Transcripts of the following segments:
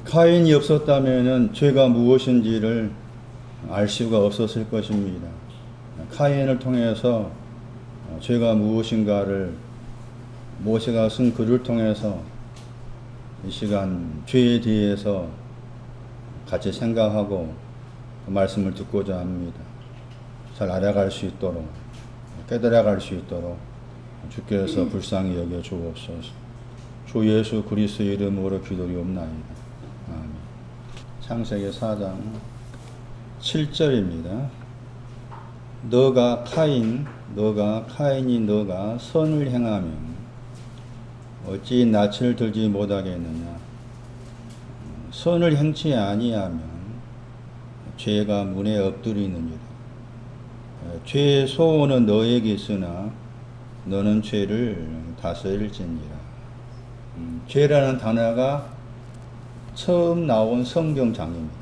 카인이 없었다면은 죄가 무엇인지를 알 수가 없었을 것입니다. 카인을 통해서 죄가 무엇인가를 모세가 쓴 글을 통해서 이 시간 죄에 대해서 같이 생각하고 그 말씀을 듣고자 합니다. 잘 알아갈 수 있도록, 깨달아갈 수 있도록 주께서 불쌍히 여겨 주옵소서. 주 예수 그리스도의 이름으로 기도리옵나이다. 아멘. 창세기 4장 7절입니다. 너가 카인이 선을 행하면 어찌 낯을 들지 못하겠느냐. 선을 행치 아니하면 죄가 문에 엎드리느니라. 죄의 소원은 너에게 있으나 너는 죄를 다스릴지니라. 죄라는 단어가 처음 나온 성경장입니다.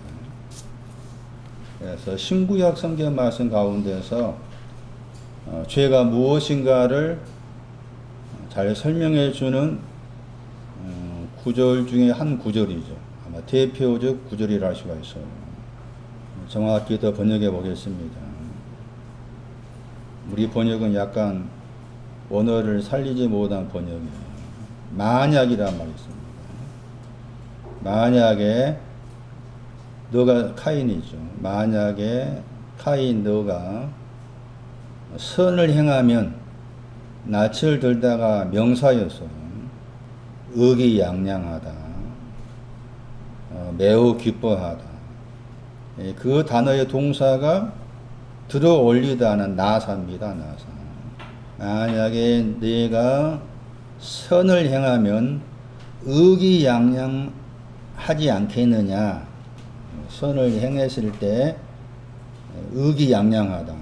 그래서 신구약 성경 말씀 가운데서 죄가 무엇인가를 잘 설명해 주는 구절 중에 한 구절이죠. 아마 대표적 구절이라 할 수가 있어요. 정확히 더 번역해 보겠습니다. 우리 번역은 약간 원어를 살리지 못한 번역이에요. 만약이란 말이 있습니다. 만약에 너가 카인이죠. 만약에 카인 너가 선을 행하면 낯을 들다가 명사여서 의기양양하다, 매우 기뻐하다. 그 단어의 동사가 들어올리다는 나사입니다. 나사. 만약에 네가 선을 행하면 의기양양하지 않겠느냐. 선을 행했을 때 의기양양하다.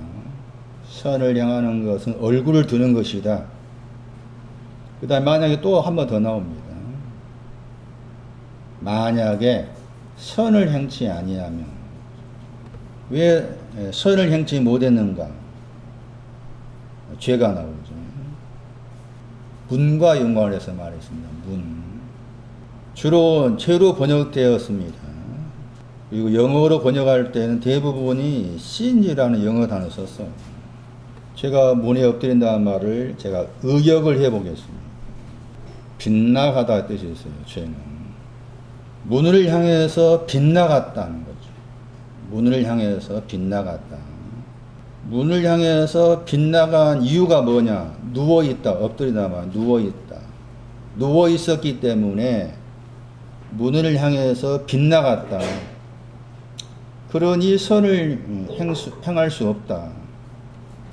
선을 행하는 것은 얼굴을 드는 것이다. 그 다음에 만약에 또 한 번 더 나옵니다. 만약에 선을 행치 아니하면 왜 선을 행치 못했는가? 죄가 나오죠. 문과 연관해서 말했습니다. 문. 주로 죄로 번역되었습니다. 그리고 영어로 번역할 때는 대부분이 sin이라는 영어 단어 썼어요. 제가 문에 엎드린다는 말을 제가 의역을 해보겠습니다. 빗나가다 뜻이 있어요. 죄는 문을 향해서 빗나갔다는 거죠. 문을 향해서 빗나갔다. 문을 향해서 빗나간 이유가 뭐냐? 누워있다. 엎드리다 말 누워있다. 누워있었기 때문에 문을 향해서 빗나갔다. 그러니 선을 행할 수 없다.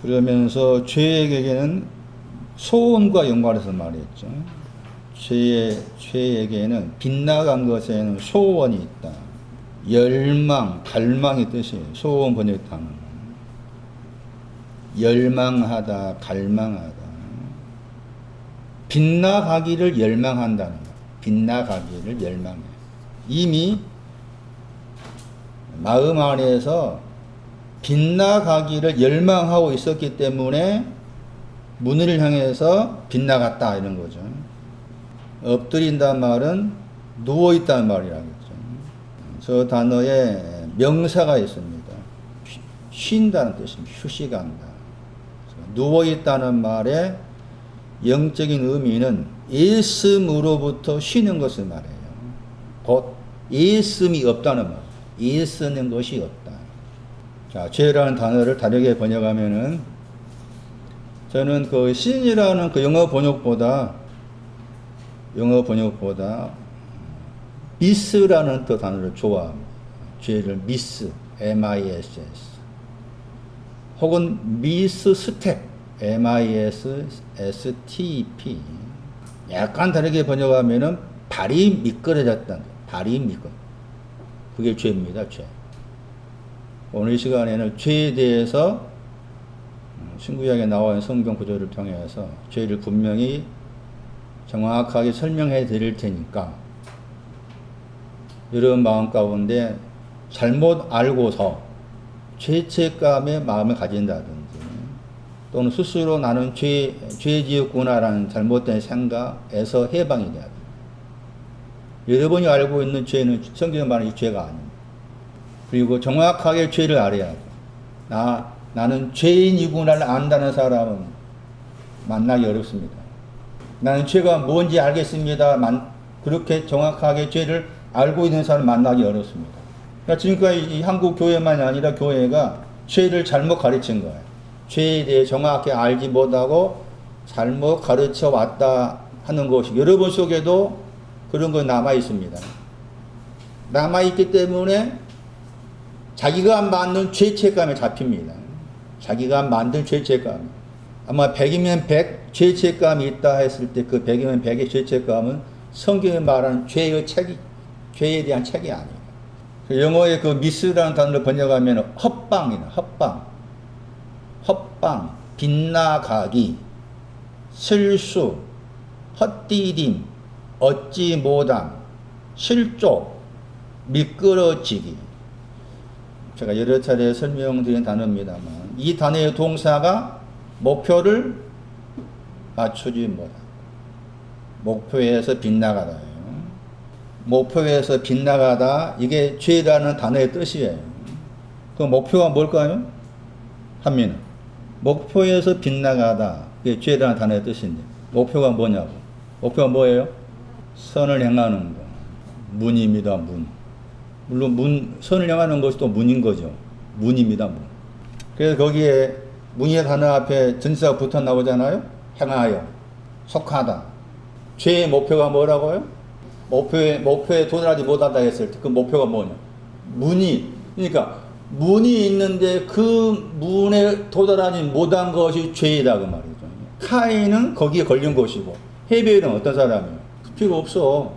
그러면서 죄에게는 소원과 연관해서 말했죠. 죄에게는 빗나간 것에는 소원이 있다. 열망, 갈망의 뜻이에요. 소원 번역하는 열망하다, 갈망하다. 빗나가기를 열망한다는 거. 빗나가기를 열망해. 이미 마음 안에서 빗나가기를 열망하고 있었기 때문에 문을 향해서 빗나갔다 이런 거죠. 엎드린다는 말은 누워있다는 말이라겠죠. 저 단어에 명사가 있습니다. 쉰다는 뜻입니다. 휴식한다. 누워있다는 말의 영적인 의미는 애씀으로부터 쉬는 것을 말해요. 곧 애씀이 없다는 말. 애쓰는 것이 없다. 자, 죄라는 단어를 다르게 번역하면은 저는 그 sin이라는 그 영어 번역보다 miss라는 그 단어를 좋아합니다. 죄를 miss, miss. 혹은 misstep, missstep. 약간 다르게 번역하면은 발이 미끄러졌다. 발이 미끄러. 그게 죄입니다. 죄. 오늘 이 시간에는 죄에 대해서 신구약에 나와 있는 성경 구절을 통해서 죄를 분명히 정확하게 설명해 드릴 테니까 여러분 마음 가운데 잘못 알고서 죄책감의 마음을 가진다든지 또는 스스로 나는 죄 지었구나라는 잘못된 생각에서 해방이 돼야 돼요. 여러분이 알고 있는 죄는 성경에 말하는 이 죄가 아닙니다. 그리고 정확하게 죄를 알아야 하고, 나는 죄인이구나를 안다는 사람은 만나기 어렵습니다. 나는 죄가 뭔지 알겠습니다. 그렇게 정확하게 죄를 알고 있는 사람 만나기 어렵습니다. 그러니까 지금까지 이 한국 교회만이 아니라 교회가 죄를 잘못 가르친 거예요. 죄에 대해 정확히 알지 못하고 잘못 가르쳐 왔다 하는 것이 여러분 속에도 그런 거 남아 있습니다. 남아 있기 때문에 자기가 만든 죄책감에 잡힙니다. 자기가 만든 죄책감. 아마 100이면 100 죄책감이 있다 했을 때 그 100이면 100의 죄책감은 성경에 말하는 죄의 책이, 죄에 대한 책이 아니에요. 영어의 그 미스라는 단어를 번역하면 헛방이나 헛방, 빗나가기, 실수, 헛디딤, 얻지 못함, 실족, 미끄러지기. 제가 여러 차례 설명드린 단어입니다만 이 단어의 동사가 목표를 맞추지 못하다. 목표에서 빗나가다예요. 목표에서 빗나가다, 이게 죄라는 단어의 뜻이에요. 그 목표가 뭘까요? 한민은 목표에서 빗나가다, 이게 죄라는 단어의 뜻인데 목표가 뭐냐고. 목표가 뭐예요? 선을 행하는 거. 문입니다. 물론 선을 향하는 것이 또 문인 거죠. 문입니다. 문. 그래서 거기에 문의 단어 앞에 전치사가 붙어 나오잖아요. 행하여, 속하다. 죄의 목표가 뭐라고요? 목표에 도달하지 못하다 했을 때 그 목표가 뭐냐? 그러니까 문이 있는데 그 문에 도달하지 못한 것이 죄이다 그 말이죠. 카인은 거기에 걸린 것이고 헤벨은 어떤 사람이에요? 필요 없어.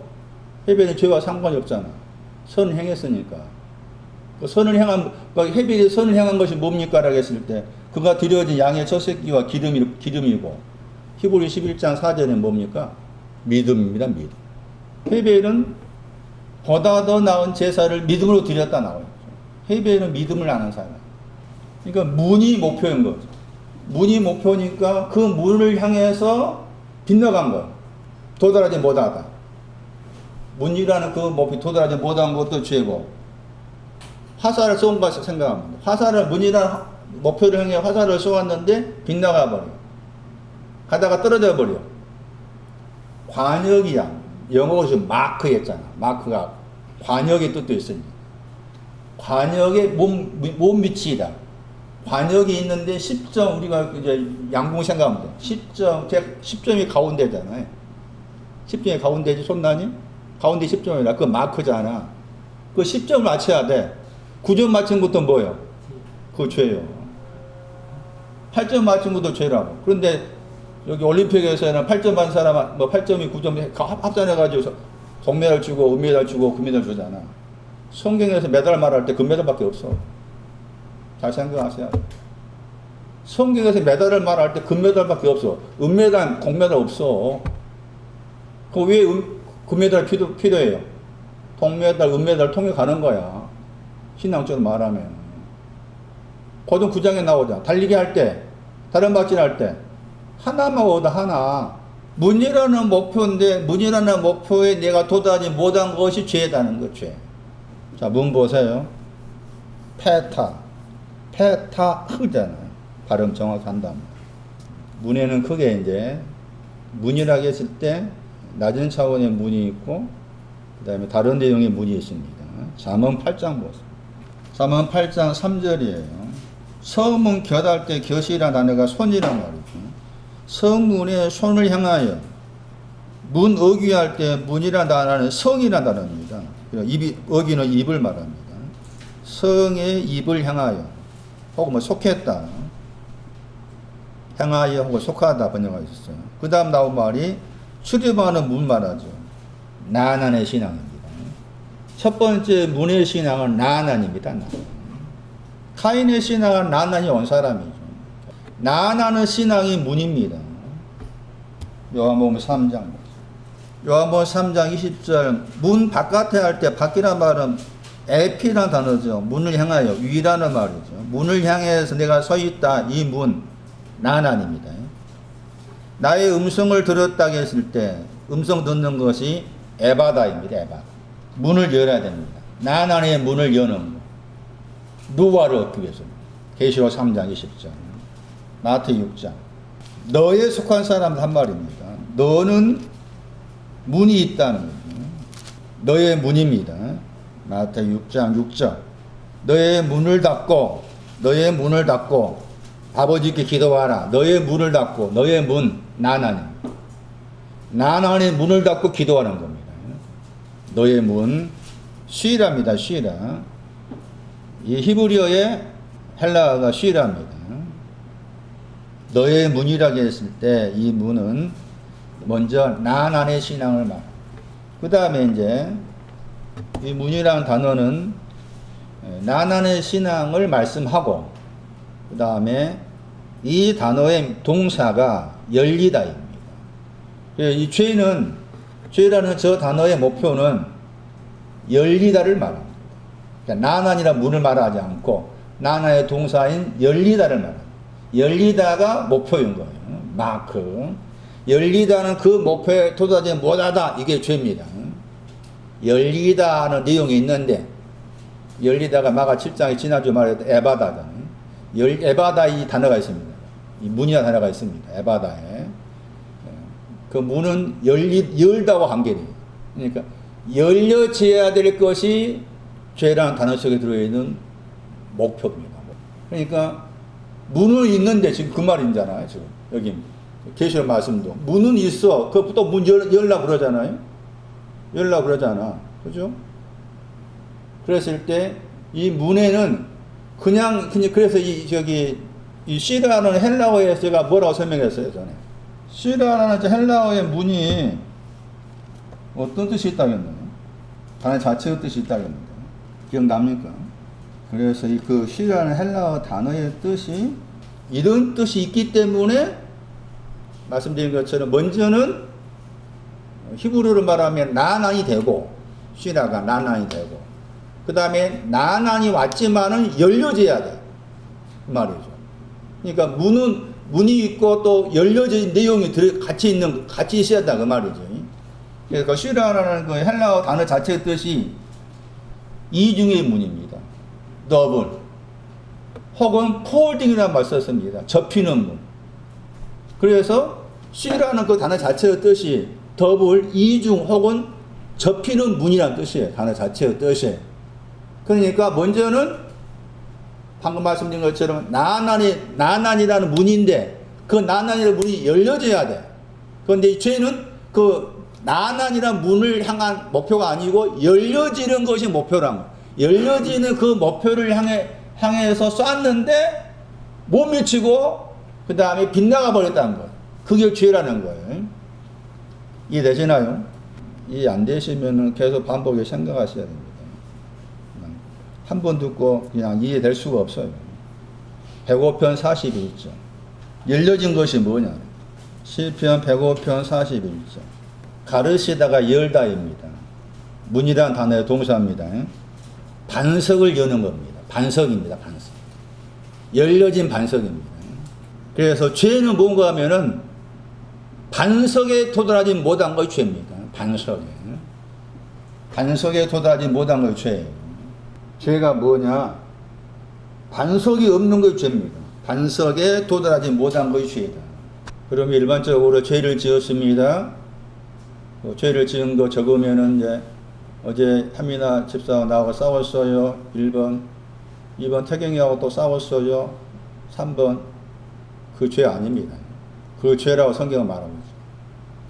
헤벨은 죄와 상관이 없잖아. 선을 행했으니까. 헤벨이 선을 행한 것이 뭡니까? 라고 했을 때 그가 드려진 양의 첫 새끼와 기름이고 히브리 11장 4절에 뭡니까? 믿음입니다. 믿음. 헤벨은 보다 더 나은 제사를 믿음으로 드렸다 나와요. 헤벨은 믿음을 아는 사람. 그러니까 문이 목표인 거죠. 문이 목표니까 그 문을 향해서 빗나간 거예요. 도달하지 못하다. 문이라는 그 목표 도달하지 못한 것도 죄고, 화살을 쏜 것 생각합니다. 문이라는 목표를 향해 화살을 쏘았는데 빗나가 버려. 가다가 떨어져 버려. 관역이야. 영어로 지금 마크였잖아. 마크가 관역의 뜻도 있습니다. 관역의 못 미치다. 관역이 있는데 10점, 우리가 이제 양궁 생각하면 돼. 10점이 가운데잖아요. 10점이 가운데지, 손나니? 가운데 10점이라. 그거 마크잖아. 그 10점을 맞춰야 돼. 9점 맞춘 것도 뭐예요? 그거 죄예요. 8점 맞춘 것도 죄라고. 그런데 여기 올림픽에서는 8점 받은 사람, 8점이 9점 합산해가지고 동메달 주고, 은메달 주고, 금메달 주잖아. 성경에서 메달 말할 때 금메달밖에 없어. 잘 생각하세요. 성경에서 메달을 말할 때 금메달밖에 없어. 은메달, 동메달 없어. 그 왜 금메달 필요해요? 동메달, 은메달 통역하는 거야. 신앙적으로 말하면. 고등 9장에 나오잖아. 달리기 할 때, 다른 박질 할 때, 하나만 얻어, 하나. 문이라는 목표인데, 문이라는 목표에 내가 도달하지 못한 것이 죄다는 거, 죄. 자, 문 보세요. 페타흐잖아요. 발음 정확한다면. 문에는 크게 이제, 문이라고 했을 때, 낮은 차원의 문이 있고, 그 다음에 다른 내용의 문이 있습니다. 잠언 8장 보세요. 잠언 8장 3절이에요. 성문 곁할 때 곁이라는 단어가 손이란 말이죠. 성문에 손을 향하여, 문 어귀할 때 문이라는 단어는 성이라는 단어입니다. 어귀는 입을 말합니다. 성의 입을 향하여, 혹은 속했다. 향하여 혹은 속하다 번역하고 있었어요. 그 다음 나온 말이 출입하는 문 말하죠. 나난의 신앙입니다. 첫 번째 문의 신앙은 나난입니다. 카인의 신앙은 나난이 온 사람이죠. 나난의 신앙이 문입니다. 요한복음 3장. 요한복음 3장 20절. 문 바깥에 할 때, 밖이란 말은 에피라는 단어죠. 문을 향하여, 위라는 말이죠. 문을 향해서 내가 서 있다. 이 문, 나난입니다. 나의 음성을 들었다고 했을 때, 음성 듣는 것이 에바다입니다. 에바. 문을 열어야 됩니다. 나난의 문을 여는 거. 누와를 얻기 위해서. 계시록 3장 20절. 마태 6장. 너에 속한 사람 한 말입니다. 너는 문이 있다는 거예요. 너의 문입니다. 마태 6장 6절. 너의 문을 닫고 아버지께 기도하라. 너의 문을 닫고 너의 문 나난의 문을 닫고 기도하는 겁니다. 너의 문 쉬라입니다. 쉬라. 이 히브리어의 헬라어가 쉬라입니다. 너의 문이라고 했을 때 이 문은 먼저 나난의 신앙을 말. 그 다음에 이제 이 문이라는 단어는 나난의 신앙을 말씀하고 그 다음에 이 단어의 동사가 열리다입니다. 이 죄라는 저 단어의 목표는 열리다를 말합니다. 그러니까 나난이란 문을 말하지 않고 나난의 동사인 열리다를 말합니다. 열리다가 목표인 거예요. 마크. 열리다는 그 목표에 도달하지 못하다. 이게 죄입니다. 열리다는 내용이 있는데 열리다가 마가 7장에 지난주 말했던 에바다잖아요. 에바다 이 단어가 있습니다. 이 문이라는 단어가 있습니다. 에바다에. 그 문은 열다와 관계돼요. 그러니까 열려져야 될 것이 죄라는 단어 속에 들어있는 목표입니다. 그러니까 문은 있는데 지금 그 말이잖아요. 지금 여기 계시록 말씀도 문은 있어. 그것부터 문 열라 그러잖아요. 열라 그러잖아. 그죠? 그랬을 때 이 문에는 그냥 그래서 이 시라는 헬라어에서 제가 뭐라고 설명했어요 전에. 시라는 헬라어의 문이 어떤 뜻이 있다겠나요? 단어 자체의 뜻이 있다겠나요? 기억납니까? 그래서 그 시라는 헬라어 단어의 뜻이 이런 뜻이 있기 때문에 말씀드린 것처럼 먼저는 히브리어로 말하면 나난이 되고 시라가 나난이 되고 그 다음에 나난이 왔지만은 열려져야 돼. 그 말이죠. 그러니까 문이 있고 또 열려진 내용이 같이 있어야 한다. 그 말이죠. 그래서 시라라는 그 헬라어 단어 자체의 뜻이 이중의 문입니다. 더블. 혹은 폴딩이라는 말 썼습니다. 접히는 문. 그래서 시라는 그 단어 자체의 뜻이 더블, 이중 혹은 접히는 문이라는 뜻이에요. 단어 자체의 뜻이. 그러니까 먼저는 방금 말씀드린 것처럼 나난이라는 문인데 그 나난이라는 문이 열려져야 돼. 그런데 이 죄는 그 나난이라는 문을 향한 목표가 아니고 열려지는 것이 목표란 거예요. 열려지는 그 목표를 향해서 쐈는데 못 미치고 그 다음에 빗나가 버렸다는 거예요. 그게 죄라는 거예요. 이해되시나요? 이해 안 되시면 계속 반복해 생각하셔야 됩니다. 한 번 듣고 그냥 이해될 수가 없어요. 105편 41절. 열려진 것이 뭐냐? 시편 105편 41절. 가르시다가 열다입니다. 문이라는 단어의 동사입니다. 반석을 여는 겁니다. 반석입니다. 반석. 열려진 반석입니다. 그래서 죄는 뭔가 하면은 반석에 도달하지 못한 것이 죄입니다. 반석에 도달하지 못한 것이 죄예요. 죄가 뭐냐? 반석이 없는 것이 죄입니다. 반석에 도달하지 못한 것이 죄이다. 그러면 일반적으로 죄를 지었습니다. 죄를 지은 거 적으면은 이제 어제 하미나 집사하고 나하고 싸웠어요. 1번. 2번 태경이하고 또 싸웠어요. 3번. 그 죄 아닙니다. 그 죄라고 성경은 말합니다.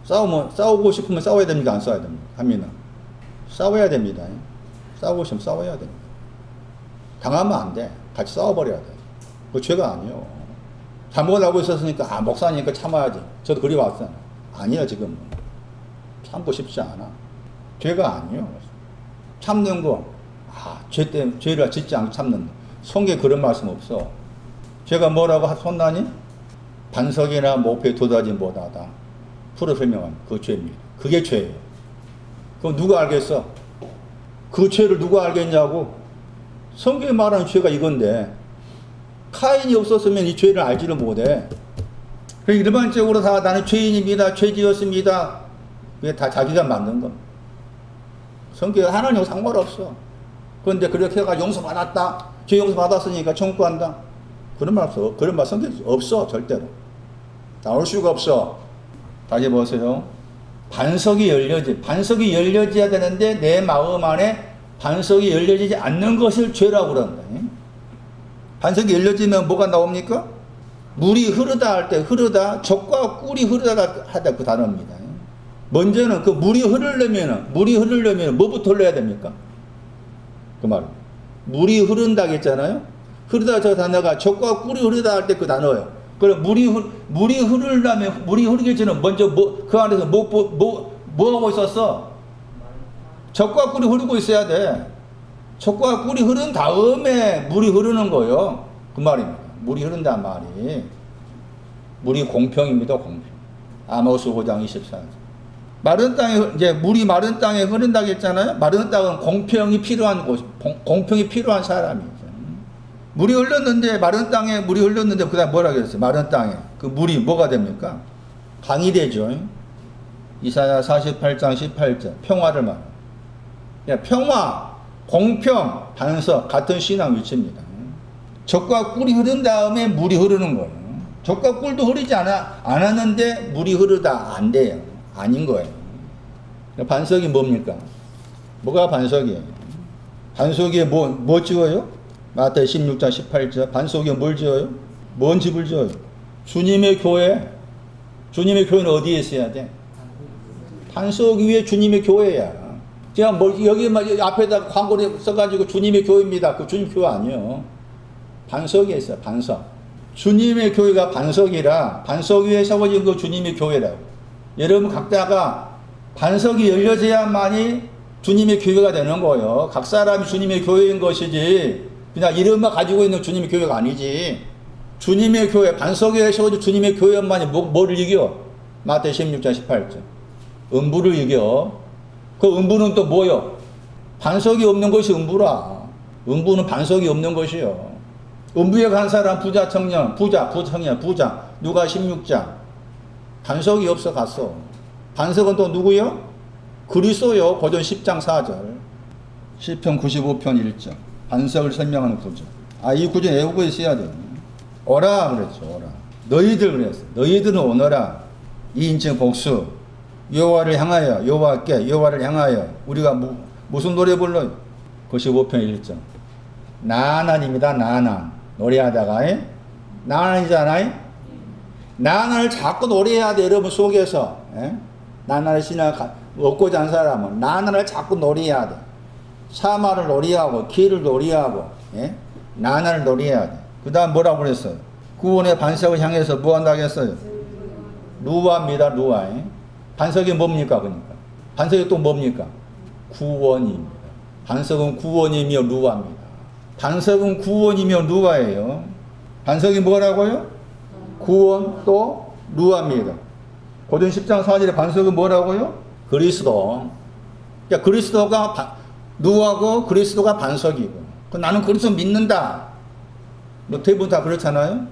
싸우고 싶으면 싸워야 됩니까? 안 싸워야 됩니까? 하미나. 싸워야 됩니다. 싸우고 싶으면 싸워야 됩니다. 당하면 안 돼. 같이 싸워버려야 돼. 그 죄가 아니에요. 잘못을 하고 있었으니까, 목사니까 참아야지. 저도 그리 왔잖아. 아니야, 지금. 참고 싶지 않아. 죄가 아니에요. 참는 거, 죄 때문에, 죄를 짓지 않고 참는 거. 성경에 그런 말씀 없어. 죄가 뭐라고 손나니? 반석이나 목표에 도달하지 못하다. 풀어 설명합니다. 그 죄입니다. 그게 죄예요. 그럼 누가 알겠어? 그 죄를 누가 알겠냐고? 성경에 말하는 죄가 이건데 카인이 없었으면 이 죄를 알지를 못해. 일반적으로 다 나는 죄인입니다. 죄 지었습니다. 그게 다 자기가 만든 겁니다. 성경 하나님하고 상관없어. 그런데 그렇게 해가 용서받았다. 죄 용서받았으니까 천국 간다. 그런 말 없어. 그런 말 성경에 없어. 절대로. 나올 수가 없어. 다시 보세요. 반석이 열려져야 되는데 내 마음 안에 반석이 열려지지 않는 것을 죄라고 그런다. 반석이 열려지면 뭐가 나옵니까? 물이 흐르다 할 때 흐르다, 젖과 꿀이 흐르다 하다 그 단어입니다. 먼저는 그 물이 흐르려면 뭐부터 흘러야 됩니까? 그 말은. 물이 흐른다고 했잖아요? 흐르다 저 단어가 젖과 꿀이 흐르다 할 때 그 단어예요. 그럼 물이 흐르기 전에 먼저 그 안에서 뭐 하고 있었어? 젖과 꿀이 흐르고 있어야 돼. 젖과 꿀이 흐른 다음에 물이 흐르는 거예요. 그 말입니다. 물이 흐른다는 말이. 물이 공평입니다. 공평. 아모스 5장 24절. 마른 땅에 이제 물이 마른 땅에 흐른다고 했잖아요. 마른 땅은 공평이 필요한 곳, 공평이 필요한 사람이죠. 물이 흘렀는데 마른 땅에 물이 흘렀는데 그다음 뭐라 그랬어요? 마른 땅에 그 물이 뭐가 됩니까? 강이 되죠. 이사야 48장 18절 평화를 말합니다. 평화, 공평, 반석 같은 신앙 위치입니다. 젖과 꿀이 흐른 다음에 물이 흐르는 거예요. 젖과 꿀도 흐르지 않았는데 물이 흐르다 안 돼요. 아닌 거예요. 반석이 뭡니까? 뭐가 반석이에요? 반석에 뭐 지어요? 마태복음 16장 18절 반석에 뭘 지어요? 뭔 집을 지어요? 주님의 교회. 주님의 교회는 어디에 있어야 돼? 반석 위에 주님의 교회야. 제가 여기 앞에다 광고를 써가지고 주님의 교회입니다. 그 주님 교회 아니에요. 반석에 있어요. 반석. 주님의 교회가 반석이라 반석 위에 세워진 거 주님의 교회라고. 여러분 각자가 반석이 열려져야만이 주님의 교회가 되는 거예요. 각 사람이 주님의 교회인 것이지 그냥 이름만 가지고 있는 주님의 교회가 아니지. 주님의 교회 반석 위에 세워진 주님의 교회만이 뭐를 이겨? 마태복음 16장 18절 음부를 이겨. 그 음부는 또 뭐요? 반석이 없는 것이 음부라. 음부는 반석이 없는 것이요. 음부에 간 사람 부자 청년 누가 16장 반석이 없어 갔어. 반석은 또 누구요? 그리스도요. 고전 10장 4절 시편 95편 1절 반석을 설명하는 구절. 이 구절 외우고 있어야 돼요. 오라 그랬죠. 오라. 너희들 그랬어. 너희들은 오너라. 2인칭 복수. 여호와를 향하여 여호와를 향하여 우리가 무슨 노래 불러요? 95편 1절 나난입니다. 나난 노래하다가 나난이잖아요. 나난을 자꾸 노래해야 돼. 여러분 속에서 나난을 신앙 얻고자 하는 사람은 나난을 자꾸 노래해야 돼. 사마를 노래하고 길을 노래하고 나난을 노래해야 돼. 그 다음 뭐라고 그랬어요? 구원의 반석을 향해서 뭐 한다고 했어요? 루아입니다. 루아. 반석이 뭡니까? 그러니까 반석이 또 뭡니까? 구원입니다. 반석은 구원이며 루아입니다. 반석은 구원이며 루아예요. 반석이 뭐라고요? 구원 또 루아입니다. 고전 10장 4절에 반석은 뭐라고요? 그리스도. 그러니까 그리스도가 루아고 그리스도가 반석이고. 나는 그리스도 믿는다. 대부분 다 그렇잖아요.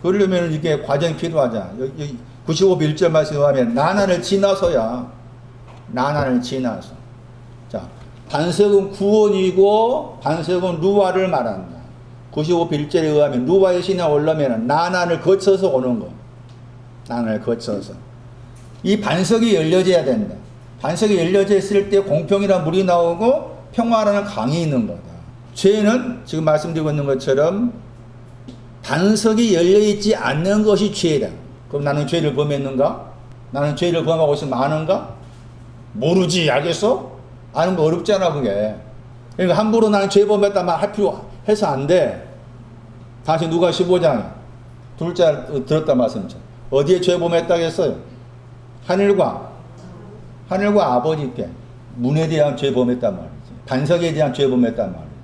그러려면 이게 과정이 필요하잖아. 여기 95편 1절 말씀에 하면 나난을 지나서야. 나난을 지나서. 자, 반석은 구원이고 반석은 루아를 말한다. 95편 1절에 의하면 루아의 신에 오려면 나난을 거쳐서 오는 거. 나난을 거쳐서. 이 반석이 열려져야 된다. 반석이 열려져 있을 때 공평이라는 물이 나오고 평화라는 강이 있는 거다. 죄는 지금 말씀드리고 있는 것처럼 반석이 열려있지 않는 것이 죄다. 그럼 나는 죄를 범했는가? 나는 죄를 범하고 있으면 아는가? 모르지. 알겠어? 아는 거 어렵잖아 그게. 그러니까 함부로 나는 죄 범했다 말 할 필요 해서 안 돼. 다시 누가 15장 둘째 들었다 말씀이죠. 어디에 죄 범했다고 했어요? 하늘과 아버지께 문에 대한 죄 범했단 말이지. 반석에 대한 죄 범했단 말이지.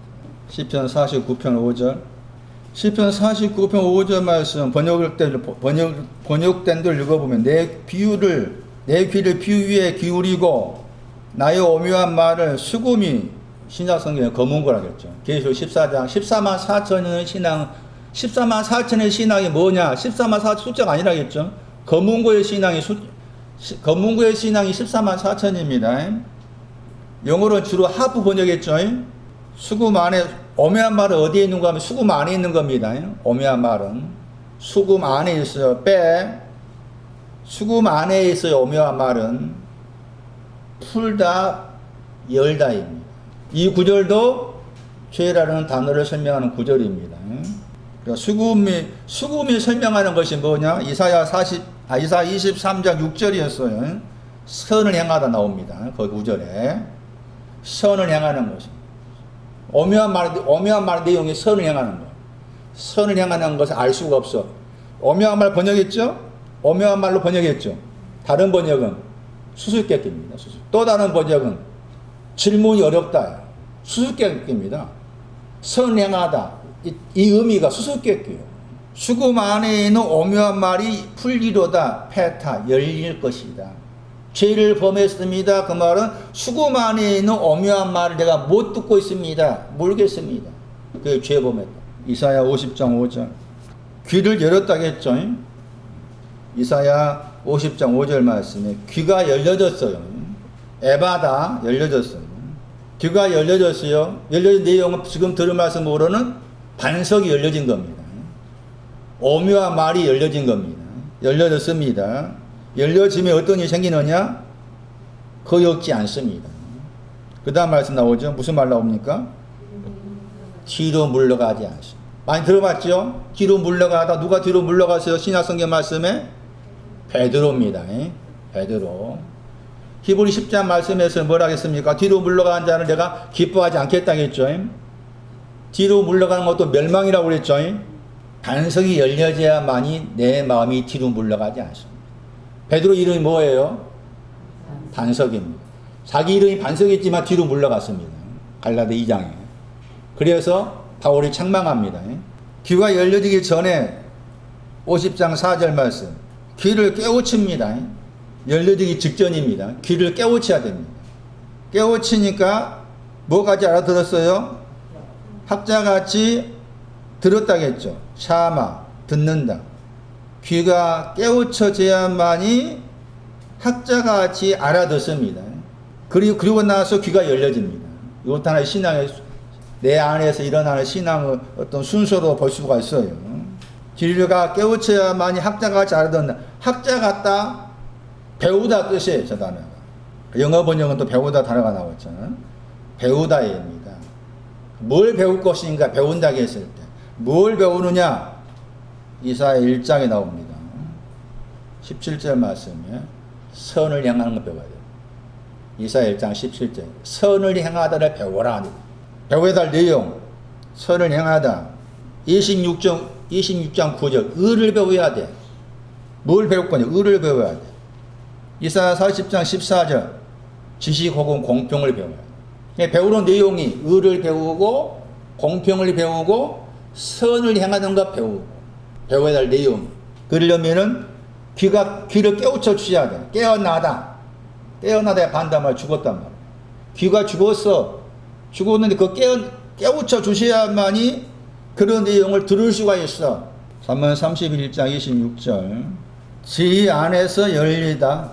시편 49편 5절 시편 49편 5절 말씀 번역된 들 읽어보면 내 귀를 비유 위에 기울이고 나의 오묘한 말을 수고미 신약성경에 검은거라 그랬죠. 계시록 14장 14만 4천의 신앙 14만 4천의 신앙이 뭐냐? 14만 4천 숫자가 아니라겠죠. 검은고의 신앙이 14만 4천입니다. 영어로는 주로 하프 번역했죠. 수금 안에, 오묘한 말은 어디에 있는가 하면 수금 안에 있는 겁니다. 오묘한 말은 수금 안에 있어요. 수금 안에 있어요. 오묘한 말은 풀다, 열다입니다. 이 구절도 죄라는 단어를 설명하는 구절입니다. 그러니까 수금이 설명하는 것이 뭐냐? 이사야 23장 6절이었어요. 선을 행하다 나옵니다. 그 구절에 선을 행하는 것입니다. 오묘한 말 내용이 선을 행하는 것. 선을 행하는 것을 알 수가 없어. 오묘한 말 번역했죠? 오묘한 말로 번역했죠. 다른 번역은 수수께끼입니다. 또 다른 번역은 질문이 어렵다. 수수께끼입니다. 선행하다. 이 의미가 수수께끼예요. 수금 안에 있는 오묘한 말이 풀리로다. 페타, 열릴 것이다. 죄를 범했습니다. 그 말은 수금 안에 있는 오묘한 말을 내가 못 듣고 있습니다. 모르겠습니다. 그게 죄 범했다. 이사야 50장 5절. 귀를 열었다겠죠. 이사야 50장 5절 말씀에 귀가 열려졌어요. 에바다 열려졌어요. 귀가 열려졌어요. 열려진 내용은 지금 들은 말씀으로는 반석이 열려진 겁니다. 오묘한 말이 열려진 겁니다. 열려졌습니다. 열려지면 어떤 일이 생기느냐? 거역지 않습니다. 그 다음 말씀 나오죠? 무슨 말 나옵니까? 뒤로 물러가지 않습니다. 많이 들어봤죠? 뒤로 물러가다. 누가 뒤로 물러가세요? 신약성경 말씀에? 베드로입니다. 베드로. 히브리 10장 말씀에서 뭐라 하겠습니까? 뒤로 물러가는 자를 내가 기뻐하지 않겠다 했죠. 뒤로 물러가는 것도 멸망이라고 그랬죠. 반석이 열려져야만이 내 마음이 뒤로 물러가지 않습니다. 베드로 이름이 뭐예요? 반석입니다. 자기 이름이 반석이지만 뒤로 물러갔습니다. 갈라디 2장에. 그래서 바울이 책망합니다. 귀가 열려지기 전에 50장 4절 말씀. 귀를 깨우칩니다. 열려지기 직전입니다. 귀를 깨우쳐야 됩니다. 깨우치니까 뭐까지 알아들었어요? 학자같이 들었다겠죠. 샤마, 듣는다. 귀가 깨우쳐져야만이 학자같이 알아듣습니다. 그리고 나서 귀가 열려집니다. 이것도 하나의 신앙의, 내 안에서 일어나는 신앙의 어떤 순서로 볼 수가 있어요. 귀가 깨우쳐야만이 학자같이 알아듣는다. 학자 같다, 배우다 뜻이에요. 저 단어가. 영어 번역은 또 배우다 단어가 나왔잖아요. 배우다입니다. 뭘 배울 것인가 배운다고 했을 때 뭘 배우느냐? 이사야 1장에 나옵니다. 17절 말씀에 선을 행하는 걸 배워야 돼요. 이사야 1장 17절 선을 행하다를 배워라. 배워야 할 내용 선을 행하다. 26장 9절 의를 배워야 돼. 뭘 배울 거냐? 의를 배워야 돼. 이사야 40장 14절 지식 혹은 공평을 배워야 돼. 배우는 내용이 의를 배우고 공평을 배우고 선을 행하는 것 배우고 배워야 할 내용. 그러려면은 귀를 깨우쳐 주셔야 돼. 깨어나다 반다말 죽었단 말이야. 귀가 죽었는데 그 깨우쳐 주셔야만이 그런 내용을 들을 수가 있어. 3문 31장 26절 지혜 안에서 열리다.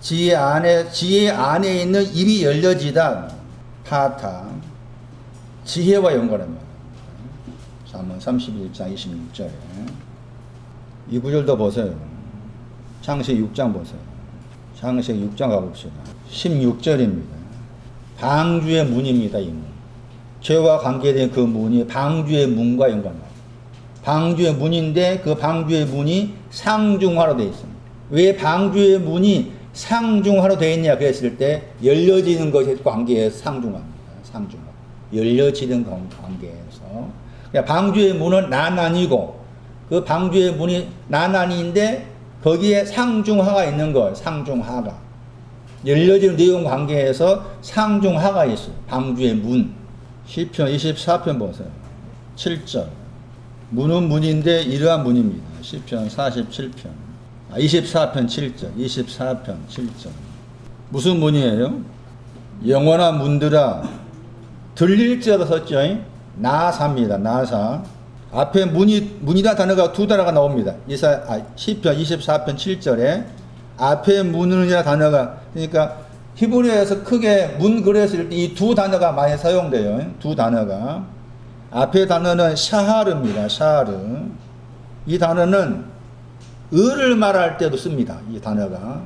지혜 안에 있는 입이 열려지다. 파타 지혜와 연관합니다. 3문 31장 26절에 이 구절도 보세요. 창세기 6장 보세요. 창세기 6장 가봅시다. 16절입니다. 방주의 문입니다. 이 문. 죄와 관계된 그 문이 방주의 문과 연관합니다. 방주의 문인데 그 방주의 문이 상중하로 되어 있습니다. 왜 방주의 문이 상중하로 되어 있냐 그랬을 때 열려지는 것에 관계에서 상중합니다. 상중하. 열려지는 관계에서. 그러니까 방주의 문은 나난이고 그 방주의 문이 나난인데 거기에 상중하가 있는 거예요. 상중하가. 열려지는 내용 관계에서 상중하가 있어요. 방주의 문. 시편 24편 보세요. 7절. 문은 문인데 이러한 문입니다. 시편 47편. 24편 7절. 24편 7절. 무슨 문이에요? 영원한 문들아 들릴지어다 썼죠. 나사입니다. 나사. 앞에 문이다 단어가 두 단어가 나옵니다. 시편 24편 7절에 앞에 문이라 단어가 그러니까 히브리어에서 크게 문 그랬을 때 이 두 단어가 많이 사용돼요. 두 단어가. 앞에 단어는 샤하르입니다. 샤하르. 이 단어는 의를 말할 때도 씁니다. 이 단어가.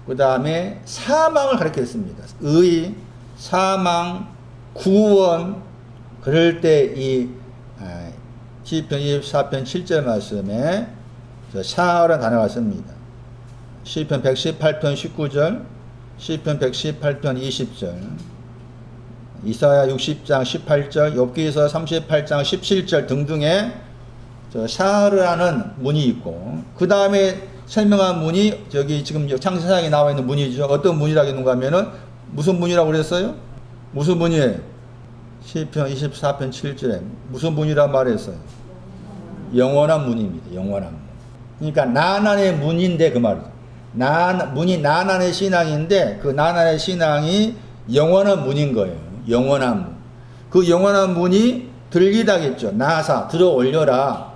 그 다음에 사망을 가리켰습니다. 의, 사망, 구원. 그럴 때 이 시편 24편 7절 말씀에 샤하라는 단어가 씁니다. 시편 118편 19절, 시편 118편 20절, 이사야 60장 18절, 욥기서 38장 17절 등등의 샤하라는 문이 있고, 그 다음에 설명한 문이 저기 지금 창세상에 나와 있는 문이죠. 어떤 문이라고 했는가 하면은 무슨 문이라고 그랬어요? 무슨 문이에요? 시편 24편 7절에 무슨 문이란 말했어요? 영원한 문입니다. 영원한 문. 그러니까 나난의 문인데 그 말이죠. 문이 나난의 신앙인데 그 나난의 신앙이 영원한 문인 거예요. 영원한 문. 그 영원한 문이 들리다겠죠. 나사 들어 올려라.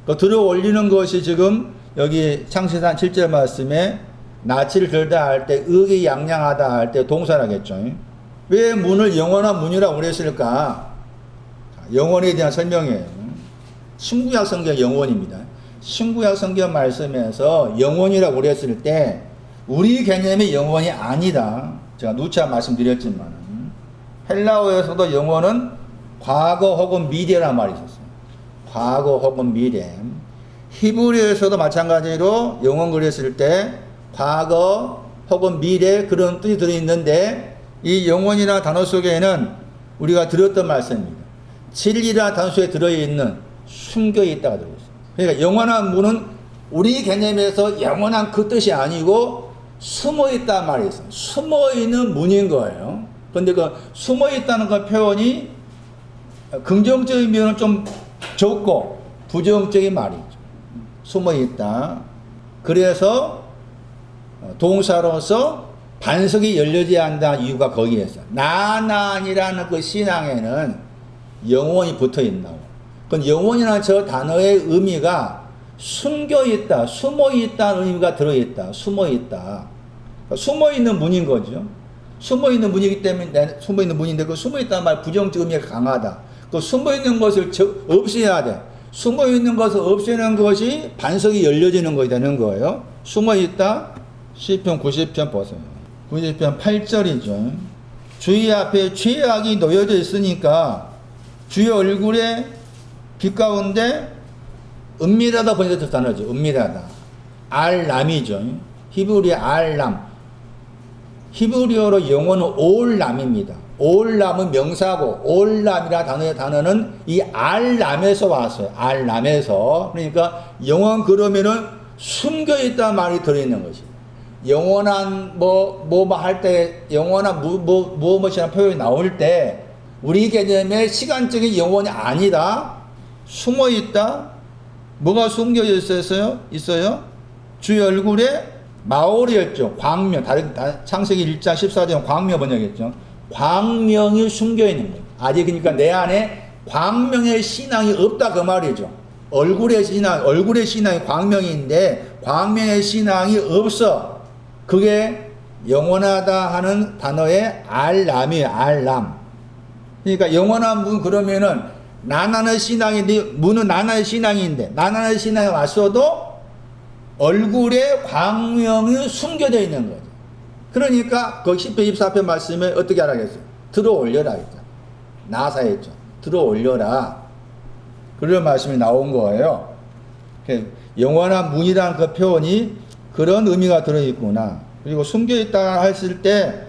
그 들어 올리는 것이 지금 여기 창세상 7절 말씀에 낯을 들다 할 때 의기 양양하다 할 때 동사라겠죠. 왜 문을 영원한 문이라고 그랬을까? 영원에 대한 설명이에요. 신구약 성경 영원입니다. 신구약 성경 말씀에서 영원이라고 그랬을 때 우리 개념의 영원이 아니다. 제가 누차 말씀드렸지만 헬라어에서도 영원은 과거 혹은 미래란 말이 있었어요. 과거 혹은 미래. 히브리어에서도 마찬가지로 영원 그랬을 때 과거 혹은 미래 그런 뜻이 들어있는데 이 영원이라는 단어 속에는 우리가 들었던 말씀입니다. 진리라는 단어 속에 들어있는 숨겨있다가 들어있어요. 그러니까 영원한 문은 우리 개념에서 영원한 그 뜻이 아니고 숨어있다는 말이 있어요. 숨어있는 문인 거예요. 그런데 그 숨어있다는 그 표현이 긍정적인 면은 좀 적고 부정적인 말이죠. 숨어있다. 그래서 동사로서 반석이 열려져야 한다는 이유가 거기에서 나난이라는 그 신앙에는 영원이 붙어있나고 그 영원이라는 저 단어의 의미가 숨겨있다, 숨어있다는 의미가 들어있다. 숨어있다. 숨어있는 문인 거죠. 숨어있는 문이기 때문에 숨어있는 문인데 그 숨어있다는 말 부정적 의미가 강하다. 그 숨어있는 것을 없애야 돼. 숨어있는 것을 없애는 것이 반석이 열려지는 것이 되는 거예요. 숨어있다. 시편 90편 보세요. 90편 8절이죠. 주의 앞에 죄악이 놓여져 있으니까 주의 얼굴에 빛 가운데 은밀하다 번역된 단어죠. 은밀하다. 알람이죠. 히브리의 알람. 히브리어로 영어는 올람입니다. 올람은 명사고 올람이라는 단어는 이 알람에서 왔어요. 알람에서. 그러니까 영원 그러면은 숨겨있다는 말이 들어있는 것이에요. 영원한 할 때 영원한 무엇이라는 표현이 나올 때 우리 개념의 시간적인 영원이 아니다. 숨어있다. 뭐가 숨겨져 있어요? 주의 얼굴에 마오리였죠. 광명. 창세기 1장 14절 광명 번역했죠. 광명이 숨겨있는 거예요. 아직 그러니까 내 안에 광명의 신앙이 없다 그 말이죠. 얼굴의 신앙이 광명인데 광명의 신앙이 없어. 그게 영원하다 하는 단어의 알람이에요. 알람. 그러니까 영원한 문 그러면은 나나의 신앙인데 문은 나나의 신앙인데 나나의 신앙이 왔어도 얼굴에 광명이 숨겨져 있는 거죠. 그러니까 그 10편 24편 말씀에 어떻게 하라겠어요? 들어 올려라 했죠. 나사했죠. 들어 올려라. 그런 말씀이 나온 거예요. 영원한 문이라는 그 표현이 그런 의미가 들어있구나. 그리고 숨겨있다 했을 때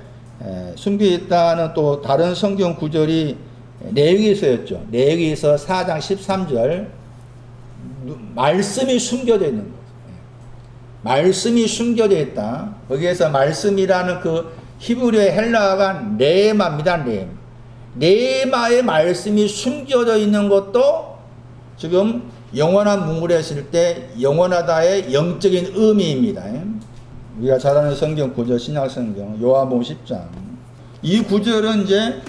숨겨있다는 또 다른 성경 구절이 레위기서였죠. 레위기서 4장 13절 말씀이 숨겨져 있는 거예요. 말씀이 숨겨져 있다. 거기에서 말씀이라는 그 히브리어의 헬라어가 레마입니다. 레마의 말씀이 숨겨져 있는 것도 지금 영원한 문구를 했을 때 영원하다의 영적인 의미입니다. 우리가 잘 아는 성경 구절 신약 성경 요한복음 10장 이 구절은 이제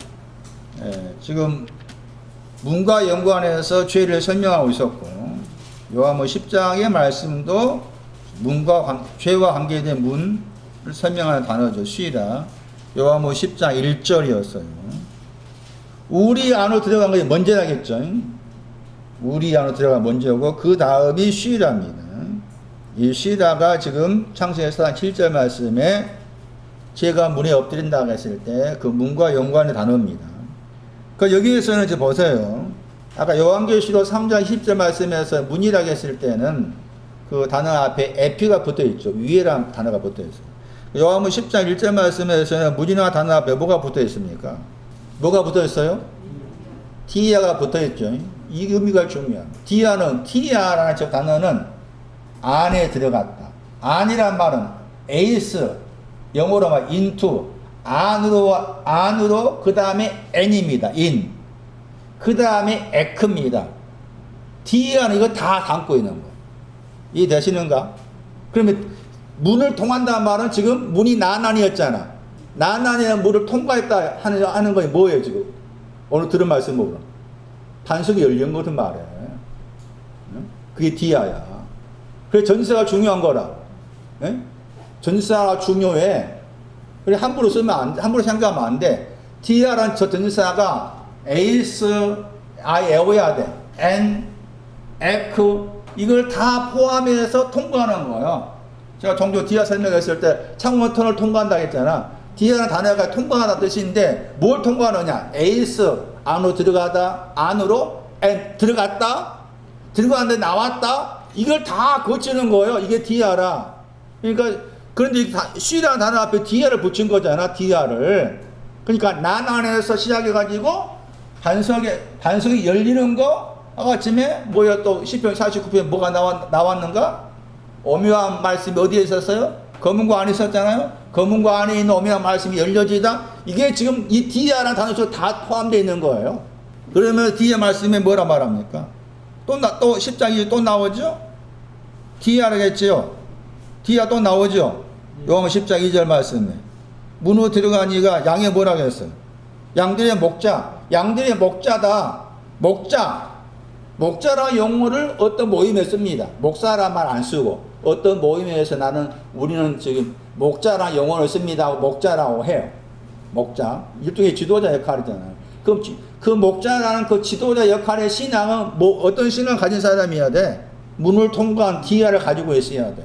지금 문과 연관해서 죄를 설명하고 있었고 요한복음 10장의 말씀도 문과 죄와 관계된 문 설명하는 단어죠. 쉬라. 요한복음 10장 1절이었어요. 우리 안으로 들어간 것이 먼저라겠죠. 우리 안으로 들어간 먼저고 그 다음이 쉬라입니다. 이 쉬라가 지금 창세기 4장 7절 말씀에 제가 문에 엎드린다고 했을 때 그 문과 연관의 단어입니다. 그 여기에서는 이제 보세요. 아까 요한계시록 3장 10절 말씀에서 문이라고 했을 때는 그 단어 앞에 에피가 붙어 있죠. 위에라는 단어가 붙어 있어요. 요한복음 10장 1절 말씀에서는 문이나 단어 앞에 뭐가 붙어 있습니까? 뭐가 붙어 있어요? 디아가 붙어 있죠. 이 의미가 중요합니다. 디아라는 저 단어는 안에 들어갔다. 안이란 말은 에이스, 영어로 말 into, 안으로 그 다음에 n입니다. in. 그 다음에 에크입니다. 디아는 이거 다 담고 있는 거. 이해되시는가? 그러면 문을 통한다는 말은 지금 문이 나난이었잖아. 나난이는 문을 통과했다 하는 거 뭐예요 지금? 오늘 들은 말씀 뭐로? 반석이 열린 것을 말해. 그게 디아야. 그래서 전세가 중요한 거라. 전세가 중요해. 그래 함부로 쓰면 함부로 생각하면 안 돼. 디아라는 저 전세가 에이스, 에워야 돼. N, 에크 이걸 다 포함해서 통과하는 거예요. 제가 종종 디아 설명했을 때 창문 터널 통과한다 했잖아. 디아라는 단어가 통과하다 뜻인데 뭘 통과하느냐? 에이스 안으로 들어가다, 안으로 N 들어갔는데 나왔다. 이걸 다 거치는 거예요. 이게 디아라. 그러니까 그런데 쉬라는 단어 앞에 디아를 붙인 거잖아. 디아를. 그러니까 난 안에서 시작해가지고 반석이 열리는 거. 아침에 뭐야 또 시편 49편에 뭐가 나왔는가? 오묘한 말씀이 어디에 있었어요? 검은과 안에 있었잖아요. 검은과 안에 있는 오묘한 말씀이 열려지다. 이게 지금 이 디아라는 단어 속에 다 포함되어 있는 거예요. 그러면 디아 말씀에 뭐라 말합니까? 또 10장이 또 나오죠? 디아라겠지요. 디아 또 나오죠. 요한복음 10장 2절 말씀에 문으로 들어간 이가 양의 뭐라고 했어요? 양들의 목자. 양들의 목자다. 목자라는 용어를 어떤 모임에 씁니다. 목사란 말 안 쓰고 어떤 모임에서 우리는 지금 목자라는 용어를 씁니다 하고 목자라고 해요. 목자. 일종의 지도자 역할이잖아요. 그럼 그 목자라는 그 지도자 역할의 신앙은 어떤 신앙을 가진 사람이어야 돼? 문을 통과한 디아를 가지고 있어야 돼.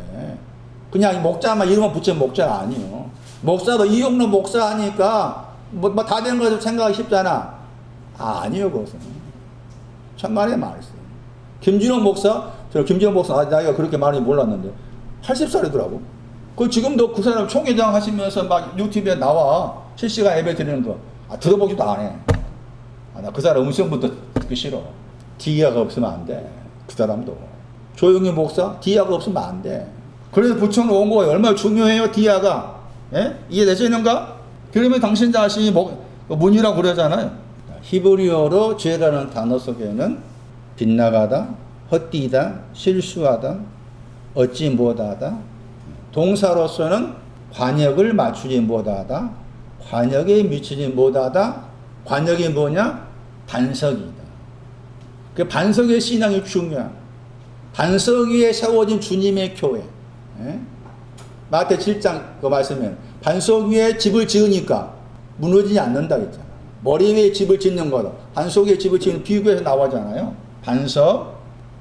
그냥 목자만 이름만 붙이면 목자가 아니에요. 목사도 이용로 목사 하니까 다 되는 거라도 생각하기 쉽잖아. 아니요, 그것은. 천만의 말씀. 김진호 목사, 나이가 그렇게 많이 몰랐는데 80살이더라고. 지금도 그 사람 총회장 하시면서 막 유튜브에 나와. 실시간 예배 드리는 거. 들어보지도 안 해. 나 그 사람 음성부터 듣기 싫어. 디아가 없으면 안 돼. 그 사람도. 조용히 목사, 디아가 없으면 안 돼. 그래서 붙여놓은 거예요. 얼마나 중요해요, 디아가. 예? 이해되시는가? 그러면 당신 자신이 문이라고 그러잖아요. 히브리어로 죄라는 단어 속에는 빗나가다, 헛디다, 실수하다, 얻지 못하다, 동사로서는 관역을 맞추지 못하다, 관역에 미치지 못하다, 관역이 뭐냐? 반석이다. 그 반석의 신앙이 중요한. 반석 위에 세워진 주님의 교회. 예? 마태 7장 그 말씀에 반석 위에 집을 지으니까 무너지지 않는다 했잖아. 머리 위에 집을 짓는 거다. 반석 위에 집을 짓는 비유에서 나오잖아요.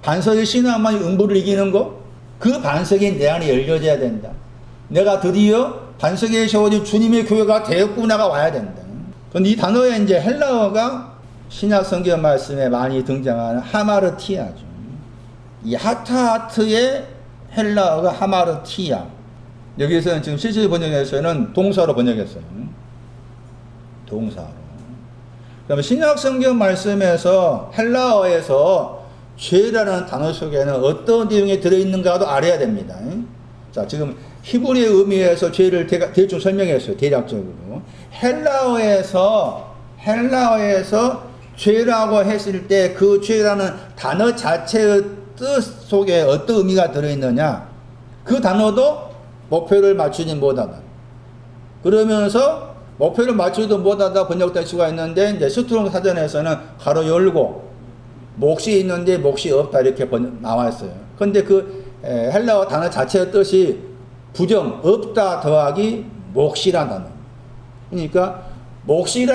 반석의 신앙만이 음부를 이기는 거. 그 반석이 내 안에 열려져야 된다. 내가 드디어 반석에 세워진 주님의 교회가 되었구나가 와야 된다. 그런데 이 단어에 이제 헬라어가 신약 성경 말씀에 많이 등장하는 하마르티아죠. 이 하타하트의 헬라어가 하마르티아. 여기서는 지금 실제 번역에서는 동사로 번역했어요. 동사로. 그러면 신약 성경 말씀에서 헬라어에서 죄라는 단어 속에는 어떤 내용이 들어있는가도 알아야 됩니다. 자, 지금 히브리의 의미에서 죄를 대충 설명했어요. 대략적으로. 헬라어에서 죄라고 했을 때 그 죄라는 단어 자체의 뜻 속에 어떤 의미가 들어있느냐. 그 단어도 목표를 맞추지 못하다. 그러면서 목표를 맞추지도 못하다 번역될 수가 있는데 이제 스트롱 사전에서는 가로 열고 몫이 있는데 몫이 없다 이렇게 나와 있어요. 그런데 그 헬라어 단어 자체의 뜻이 부정 없다 더하기 몫이란 단어. 그러니까 몫이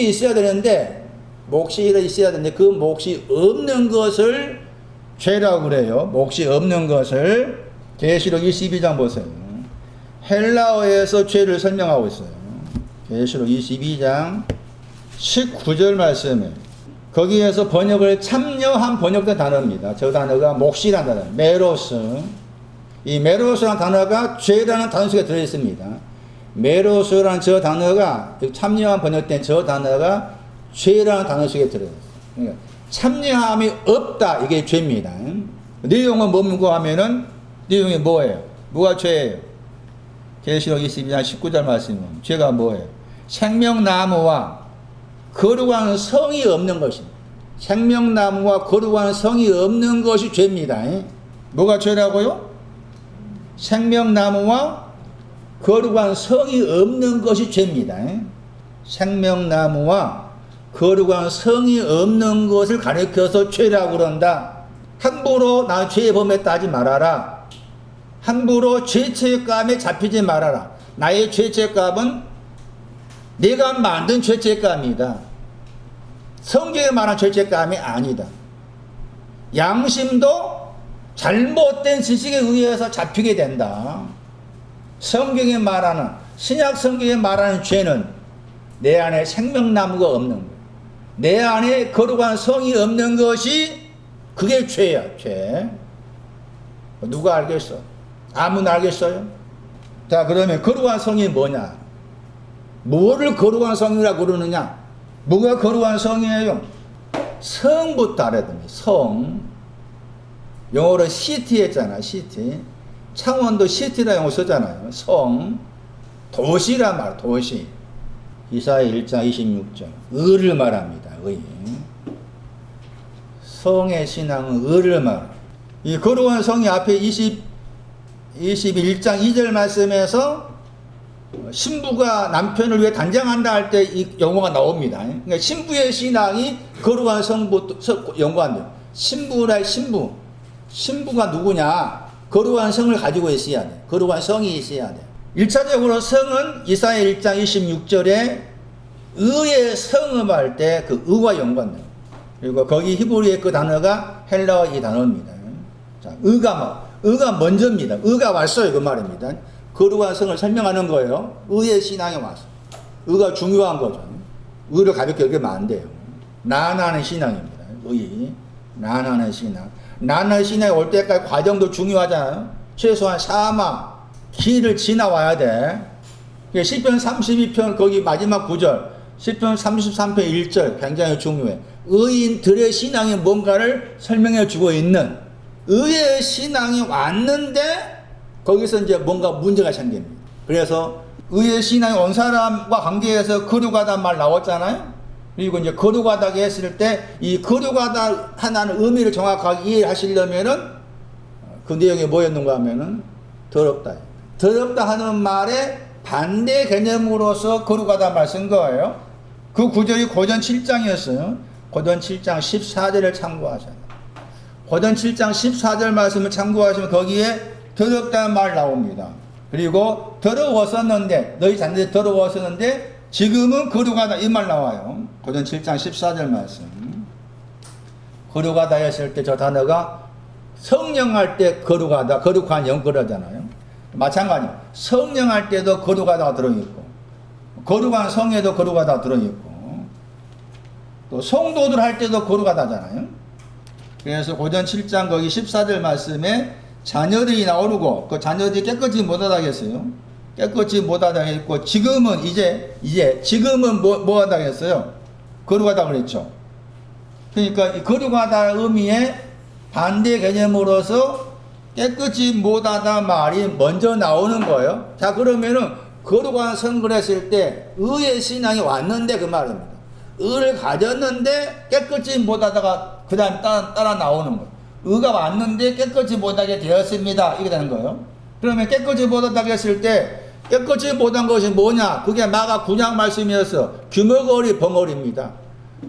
있어야 되는데 그 몫이 없는 것을 죄라고 그래요. 몫이 없는 것을. 계시록 22장 보세요. 헬라어에서 죄를 설명하고 있어요. 계시록 22장 19절 말씀에 거기에서 번역을 참여한 번역된 단어입니다. 저 단어가 몫이라는 단어, 메로스. 이 메로스라는 단어가 죄라는 단어 속에 들어있습니다. 메로스라는 저 단어가 참여한 번역된 저 단어가 죄라는 단어 속에 들어있어요. 그러니까 참여함이 없다, 이게 죄입니다. 내용은 뭡니까 하면은 내용이 뭐예요? 뭐가 죄예요? 계시록 22장 19절 말씀은 죄가 뭐예요? 생명나무와 거룩한 성이 없는 것입니다. 생명나무와 거룩한 성이 없는 것이 죄입니다. 뭐가 죄라고요? 생명나무와 거룩한 성이 없는 것이 죄입니다. 생명나무와 거룩한 성이 없는 것을 가리켜서 죄라고 그런다. 함부로 나 죄에 범했다 하지 말아라. 함부로 죄책감에 잡히지 말아라. 나의 죄책감은 내가 만든 죄책감이다. 성경에 말한 죄책감이 아니다. 양심도 잘못된 지식에 의해서 잡히게 된다. 성경에 말하는, 신약 성경에 말하는 죄는 내 안에 생명나무가 없는 거예요. 내 안에 거룩한 성이 없는 것이 그게 죄야, 죄. 누가 알겠어? 아무나 알겠어요? 자, 그러면 거룩한 성이 뭐냐? 뭐를 거룩한 성이라고 그러느냐? 뭐가 거룩한 성이에요? 성부터 알아야 됩니다. 성. 영어로 시티 했잖아, 시티. 창원도 시티라 영어 쓰잖아요. 성. 도시란 말, 도시. 이사야 1장 26절. 의를 말합니다, 의. 성의 신앙은 의를 말합니다. 이 거룩한 성이 앞에 21장 2절 말씀에서 신부가 남편을 위해 단장한다 할 때 이 용어가 나옵니다. 그러니까 신부의 신앙이 거룩한 성부터 연관돼요. 신부가 누구냐? 거룩한 성을 가지고 있어야 돼. 거룩한 성이 있어야 돼. 1차적으로 성은 이사야 1장 26절에 의의 성음할 때 그 의와 연관돼요. 그리고 거기 히브리의 그 단어가 헬라어 이 단어입니다. 자, 의가 먼저입니다. 의가 왔어요, 그 말입니다. 거룩한 성을 설명하는 거예요. 의의 신앙이 왔어. 의가 중요한 거죠. 의를 가볍게 여기면 안 돼요. 난하는 신앙입니다. 의. 난하는 신앙. 난하는 신앙이 올 때까지 과정도 중요하잖아요. 최소한 사막, 길을 지나와야 돼. 시편 32편 거기 마지막 구절, 시편 33편 1절 굉장히 중요해. 의인들의 신앙이 뭔가를 설명해 주고 있는, 의의 신앙이 왔는데 거기서 이제 뭔가 문제가 생깁니다. 그래서 의의 신앙이 온 사람과 관계해서 거룩하다는 말 나왔잖아요. 그리고 이제 거룩하다고 했을 때 이 거룩하다 하나는 의미를 정확하게 이해하시려면은 그 내용이 뭐였는가 하면은 더럽다. 더럽다 하는 말에 반대 개념으로서 거룩하다 말 쓴 거예요. 그 구절이 고전 7장이었어요. 고전 7장 14절을 참고하잖아요. 고전 7장 14절 말씀을 참고하시면 거기에 더럽다는 말 나옵니다. 그리고 더러웠었는데, 너희 자녀들이 더러웠었는데 지금은 거룩하다 이 말 나와요. 고전 7장 14절 말씀. 거룩하다 했을 때 저 단어가 성령할 때 거룩하다, 거룩한 영 그러잖아요. 마찬가지로 성령할 때도 거룩하다가 들어있고, 거룩한 성에도 거룩하다가 들어있고, 또 성도들 할 때도 거룩하다잖아요. 그래서 고전 7장 거기 14절 말씀에 자녀들이 나오고 그 자녀들이 깨끗이 못하다겠어요. 깨끗이 못하다겠고, 지금은 지금은 뭐하다겠어요? 거룩하다 그랬죠. 그러니까 이 거룩하다 의미의 반대 개념으로서 깨끗이 못하다 말이 먼저 나오는 거예요. 자, 그러면은 거룩한 성을 했을 때 의의 신앙이 왔는데 그 말입니다. 의를 가졌는데 깨끗이 못하다가 그 다음 따라 나오는 거예요. 의가 왔는데 깨끗이 못하게 되었습니다. 이게 되는 거예요. 그러면 깨끗이 못하다고 했을 때 깨끗이 못한 것이 뭐냐? 그게 마가 9장 말씀이었어. 규머거리 벙어리입니다.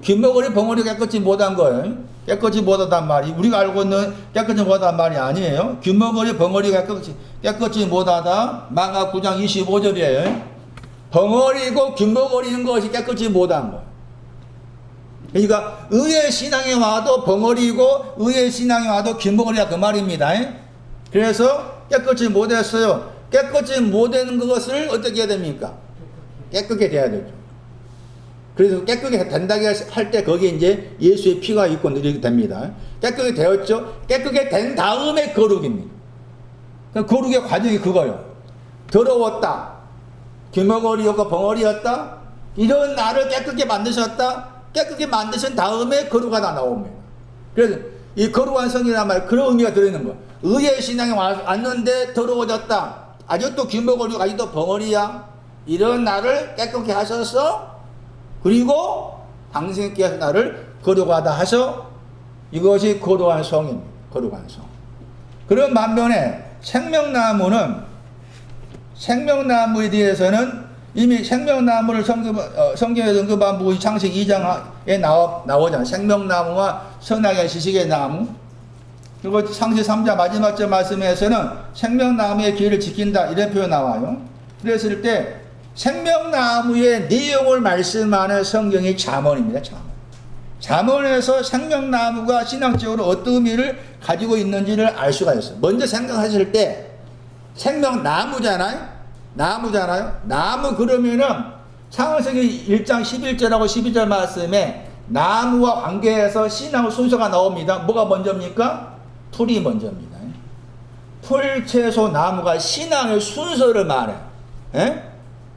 귀머거리 벙어리 깨끗이 못한 거예요. 깨끗이 못하단 말이 우리가 알고 있는 깨끗이 못한 말이 아니에요. 귀머거리 벙어리 깨끗이 못하다. 마가 9장 25절이에요. 벙어리고 귀머거리는 것이 깨끗이 못한 거예요. 그러니까 의의 신앙에 와도 벙어리고 의의 신앙에 와도 귀머거리가 그 말입니다. 그래서 깨끗이 못했어요. 깨끗이 못되는 것을 어떻게 해야 됩니까? 깨끗게 돼야 되죠. 그래서 깨끗게 된다고 할 때 거기에 이제 예수의 피가 있고 이렇게 됩니다. 깨끗게 되었죠. 깨끗게 된 다음에 거룩입니다. 거룩의 과정이 그거예요. 더러웠다. 귀머거리였고 벙어리였다. 이런 나를 깨끗게 만드셨다. 깨끗게 만드신 다음에 거룩가 다 나옵니다. 그래서 이 거룩한 성이란 말 그런 의미가 들어있는 거예요. 의의 신앙에 왔는데 더러워졌다. 아직도 귀머거리고 아직도 벙어리야. 이런 나를 깨끗게 하셔서 그리고 당신께서 나를 거룩하다 하셔. 이것이 거룩한 성입니다. 거룩한 성. 그런 반면에 생명나무에 대해서는 이미 생명나무를 성경에 언급한 부분이 창세기 2장에 나오잖아요. 생명나무와 선악의 지식의 나무. 그리고 창세기 3장 마지막 절 말씀에서는 생명나무의 길을 지킨다 이런 표현 나와요. 그랬을 때 생명나무의 내용을 말씀하는 성경이 잠언입니다. 잠언에서 생명나무가 신앙적으로 어떤 의미를 가지고 있는지를 알 수가 있어요. 먼저 생각하실 때 생명나무잖아요. 나무 그러면은 창세기 1장 11절하고 12절 말씀에 나무와 관계해서 신앙의 순서가 나옵니다. 뭐가 먼저입니까? 풀이 먼저입니다. 풀, 채소, 나무가 신앙의 순서를 말해요.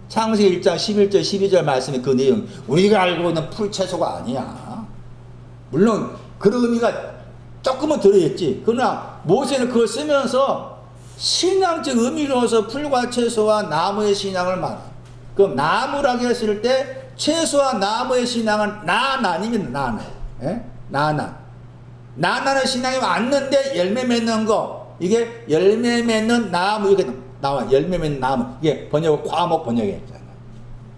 창세기 1장 11절 12절 말씀의 그 내용 우리가 알고 있는 풀, 채소가 아니야. 물론 그런 의미가 조금은 들어있지. 그러나 모세는 그걸 쓰면서 신앙적 의미로서 풀과 채소와 나무의 신앙을 말해요. 그럼 나무라고 했을 때 채소와 나무의 신앙은 나난입니다. 나난의 신앙이 왔는데 열매 맺는 거 이게 열매 맺는 나무 이렇게 나와. 열매 맺는 나무 이게 과목 번역에 있잖아요.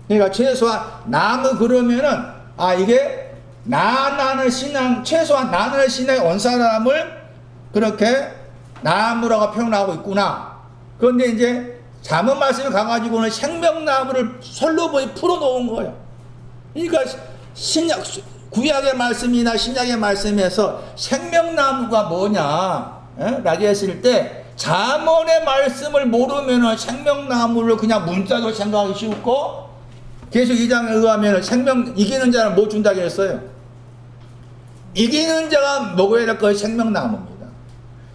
그러니까 채소와 나무 그러면은 이게 나난의 신앙 채소와 나난의 신앙에 온 사람을 그렇게 나무라고 표현하고 있구나. 그런데 이제 잠언 말씀을 가가지고는 생명나무를 솔로몬이 풀어놓은 거예요. 그러니까 구약의 말씀이나 신약의 말씀에서 생명나무가 뭐냐 라고 했을 때 잠언의 말씀을 모르면 생명나무를 그냥 문자로 생각하기 쉽고 계속 2장에 의하면 이기는 자는 뭐 준다고 했어요? 이기는 자가 먹어야 될 것이 생명나무입니다.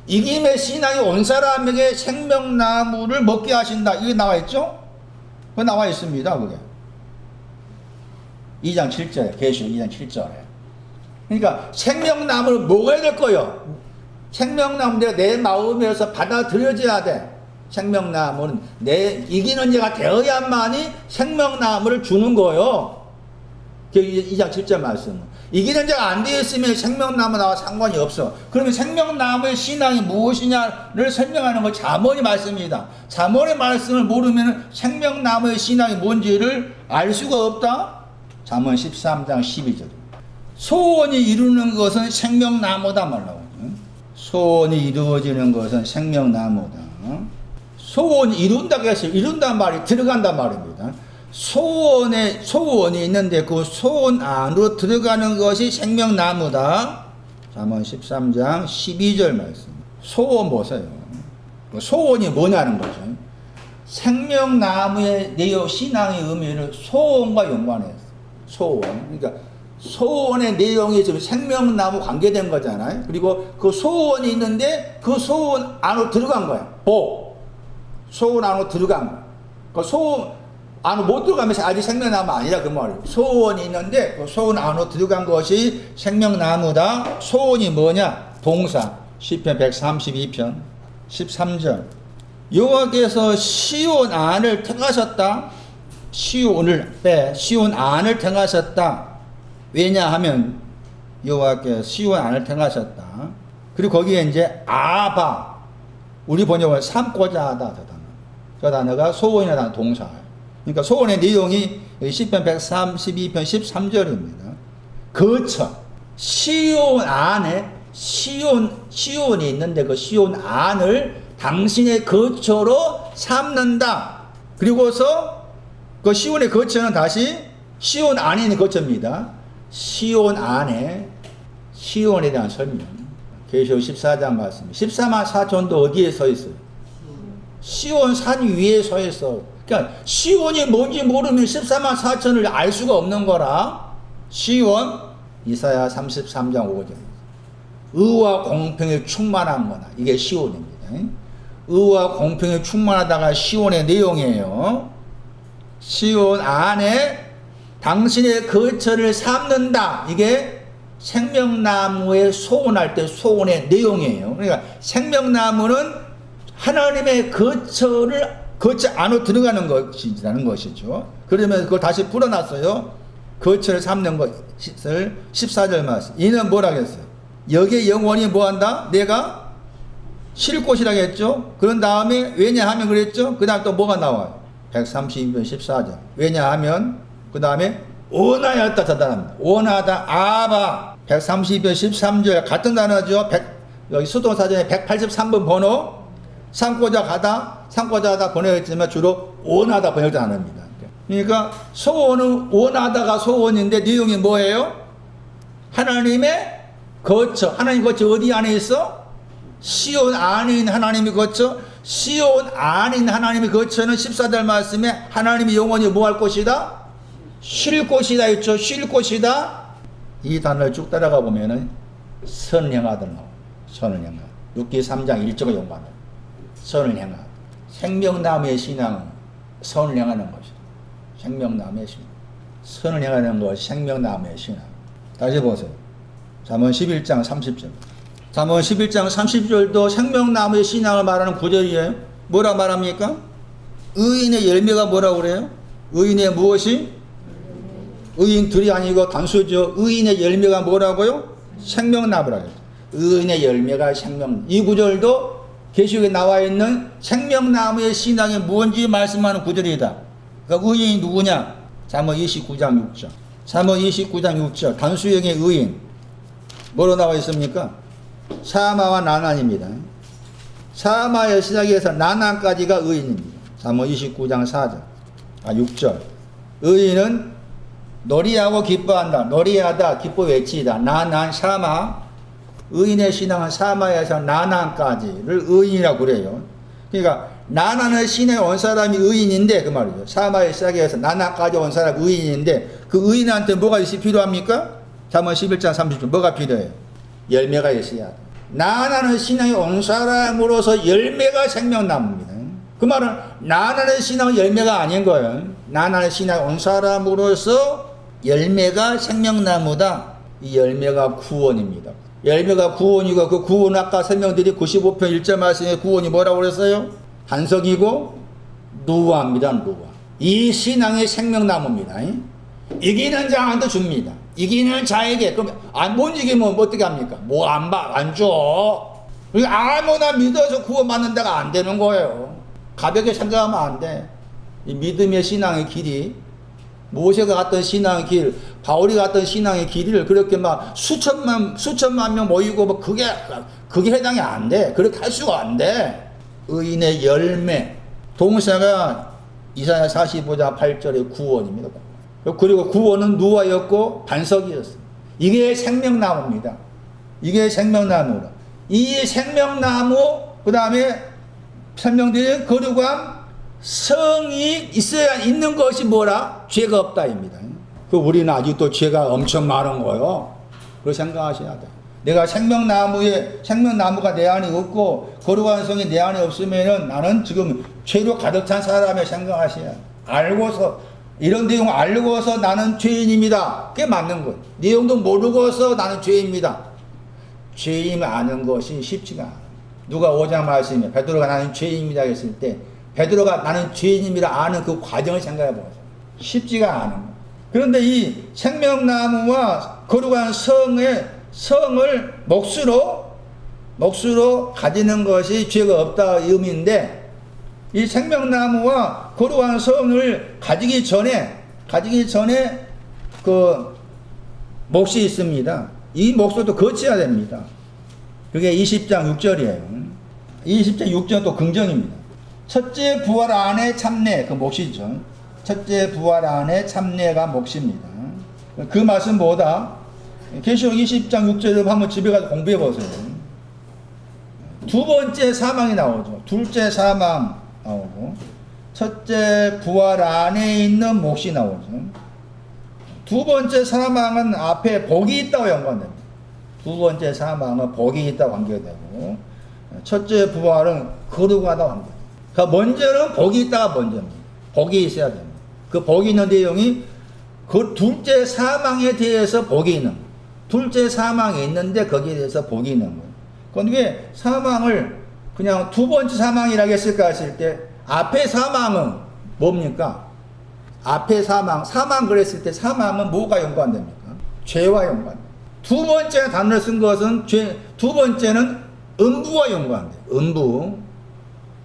이김의 신앙이 온 사람에게 생명나무를 먹게 하신다. 이게 나와 있죠? 그거 나와 있습니다. 그게 2장 7절에 계시록 2장 7절에 그러니까 생명나무를 먹어야 될 거예요. 생명나무는 내 마음에서 받아들여져야 돼. 생명나무는 내 이기는 자가 되어야만이 생명나무를 주는 거예요. 2장 7절 말씀은 이기는 자가 안 되어 있으면 생명나무 나와 상관이 없어. 그러면 생명나무의 신앙이 무엇이냐를 설명하는 거 잠언이 말씀입니다. 잠언의 말씀을 모르면 생명나무의 신앙이 뭔지를 알 수가 없다. 잠언 13장 12절. 소원이 이루는 것은 생명나무다 말라고. 소원이 이루어지는 것은 생명나무다. 소원이 이룬다고 했어요. 이룬단 말이 들어간단 말입니다. 소원이 있는데 그 소원 안으로 들어가는 것이 생명나무다. 잠언 13장 12절 말씀. 소원 보세요. 소원이 뭐냐는 거죠. 생명나무의 내용 신앙의 의미를 소원과 연관해서 소원. 그러니까 소원의 내용이 지금 생명나무 관계된 거잖아요. 그리고 그 소원이 있는데 그 소원 안으로 들어간 거예요. 소원 안으로 들어간 거예요. 그 소원 안으로 못 들어가면 아직 생명나무 아니라 그 말이에요. 소원이 있는데 그 소원 안으로 들어간 것이 생명나무다. 소원이 뭐냐? 동사. 시편 132편 13절. 여호와께서 시온 안을 택하셨다. 시온 안을 택하셨다. 왜냐하면 여호와께서 시온 안을 택하셨다. 그리고 거기에 이제 아바 우리 번역은 삼고자 하다 저 단어가 소원이라는 동사. 그러니까 소원의 내용이 시편 132편 13절입니다. 거처. 시온 안에 시온이 있는데 그 시온 안을 당신의 거처로 삼는다. 그리고서 그 시온의 거처는 다시 시온 안에 있는 거처입니다. 시온 안에 시온에 대한 설명. 계시록 14장 말씀. 14만 4천도 어디에 서 있어요? 시온 산 위에 서 있어. 그러니까 시온이 뭔지 모르면 14만 4천을 알 수가 없는 거라. 시온 이사야 33장 5절. 의와 공평에 충만한 거나 이게 시온입니다. 의와 공평에 충만하다가 시온의 내용이에요. 시온 안에 당신의 거처를 삼는다. 이게 생명나무에 소원할 때 소원의 내용이에요. 그러니까 생명나무는 하나님의 거처 안으로 들어가는 것이라는 것이죠. 그러면 그걸 다시 풀어놨어요. 거처를 삼는 것을 14절 말씀. 이는 뭐라고 했어요? 여기에 영원히 뭐한다? 내가 쉴 곳이라고 했죠. 그런 다음에 왜냐하면 그랬죠. 그 다음 또 뭐가 나와요? 132편 14절. 왜냐하면 그 다음에 원하였다 자단합니다. 원하다 아바. 132편 13절 같은 단어죠. 여기 수동사전에 183번 번호 삼고자 하다 번역했지만 주로 원하다 번역된 단어입니다. 그러니까 소원은 원하다가 소원인데 내용이 뭐예요? 하나님의 거처. 하나님 거처 어디 안에 있어? 시온 안에 있는 하나님의 거처. 시온 안에 있는 하나님의 거처는 14절 말씀에 하나님이 영원히 뭐 할 곳이다? 쉴 곳이다 했죠. 쉴 곳이다. 이 단어를 쭉 따라가 보면은 선을 행하다 나와요. 선을 행하. 6기 3장 1절과 연관합니다. 선을 행하. 생명나무의 신앙은 선을 행하는 것이다. 생명나무의 신앙. 선을 행하는 것이 생명나무의 신앙. 다시 보세요. 잠언 11장 30절. 잠언 11장 30절도 생명나무의 신앙을 말하는 구절이에요. 뭐라 말합니까? 의인의 열매가 뭐라고 그래요? 의인의 무엇이? 의인들이 아니고 단수죠. 의인의 열매가 뭐라고요? 생명나무라고 해요. 의인의 열매가 생명. 이 구절도 계시록에 나와 있는 생명나무의 신앙이 뭔지 말씀하는 구절이다. 그러니까 의인이 누구냐? 잠언 29장 6절. 잠언 29장 6절. 단수형의 의인. 뭐로 나와 있습니까? 사마와 나난입니다. 사마의 시작에서 나난까지가 의인입니다. 잠언 29장 4절. 6절. 의인은 놀이하고 기뻐한다. 놀이하다, 기뻐 외치다. 나난, 사마. 의인의 신앙은 사마에서 나난까지를 의인이라고 그래요. 그러니까 나난의 신에 온 사람이 의인인데 그 말이죠. 사마의 시작에서 나난까지 온 사람이 의인인데 그 의인한테 뭐가 필요합니까? 잠언 11장 30절. 뭐가 필요해요? 열매가 있어야 돼. 나난의 신앙이 온 사람으로서 열매가 생명나무입니다. 그 말은 나난의 신앙은 열매가 아닌 거예요. 나난의 신앙이 온 사람으로서 열매가 생명나무다. 이 열매가 구원입니다. 열매가 구원이고 그 구원 아까 설명드린 95편 1절 말씀에 구원이 뭐라고 그랬어요? 반석이고 누아입니다. 누아. 이 신앙의 생명나무입니다. 이기는 자한테 줍니다. 이기는 자에게. 그럼 못 이기면 어떻게 합니까? 뭐 안 줘. 아무나 믿어서 구원받는다가 안 되는 거예요. 가볍게 생각하면 안 돼. 이 믿음의 신앙의 길이 모세가 갔던 신앙의 길, 바울이 갔던 신앙의 길을 그렇게 막 수천만 명 모이고 뭐 그게 해당이 안 돼. 그렇게 할 수가 안 돼. 의인의 열매. 동사가 이사야 45장 8절의 구원입니다. 그리고 구원은 누아였고 반석이었어요. 이게 생명나무입니다. 이게 생명나무라. 이 생명나무 그 다음에 설명드린 거룩한 성이 있는 것이 뭐라? 죄가 없다입니다. 우리는 아직도 죄가 엄청 많은 거예요. 그렇게 생각하셔야 돼. 내가 생명나무가 내 안에 없고 거룩한 성이 내 안에 없으면은 나는 지금 죄로 가득 찬 사람을 생각하셔야 돼. 알고서 이런 내용 알고서 나는 죄인입니다. 그게 맞는 거예요. 내용도 모르고서 나는 죄입니다. 죄임을 아는 것이 쉽지가 않아요. 누가 5장 말씀에 베드로가 나는 죄인입니다 했을 때 베드로가 나는 죄인입니다 아는 그 과정을 생각해 보세요. 쉽지가 않은 거예요. 그런데 이 생명나무와 거룩한 성을 몫으로 가지는 것이 죄가 없다 의미인데 이 생명나무와 거룩한 성을 가지기 전에 몫이 있습니다. 이 몫도 거쳐야 됩니다. 그게 20장 6절이에요. 20장 6절은 또 긍정입니다. 첫째 부활 안에 참내, 그 몫이죠. 첫째 부활 안에 참내가 몫입니다. 그 말씀 뭐다? 계시록 20장 6절을 한번 집에 가서 공부해 보세요. 두 번째 사망이 나오죠. 둘째 사망 나오고, 첫째 부활 안에 있는 몫이 나오죠. 두 번째 사망은 앞에 복이 있다고 연관됩니다. 두 번째 사망은 복이 있다고 관계되고, 첫째 부활은 거룩하다고 관계됩니다. 그러니까 먼저는 복이 있다가 먼저입니다. 복이 있어야 됩니다. 그 복이 있는 내용이 그 둘째 사망에 대해서 복이 있는 거예요. 둘째 사망이 있는데 거기에 대해서 복이 있는 거예요. 그런데 왜 사망을 그냥 두 번째 사망이라고 했을까 했을 때 앞에 사망은 뭡니까? 앞에 사망 그랬을 때 사망은 뭐가 연관됩니까? 죄와 연관됩니다. 두 번째 단어를 쓴 것은 두 번째는 음부와 연관돼요. 음부.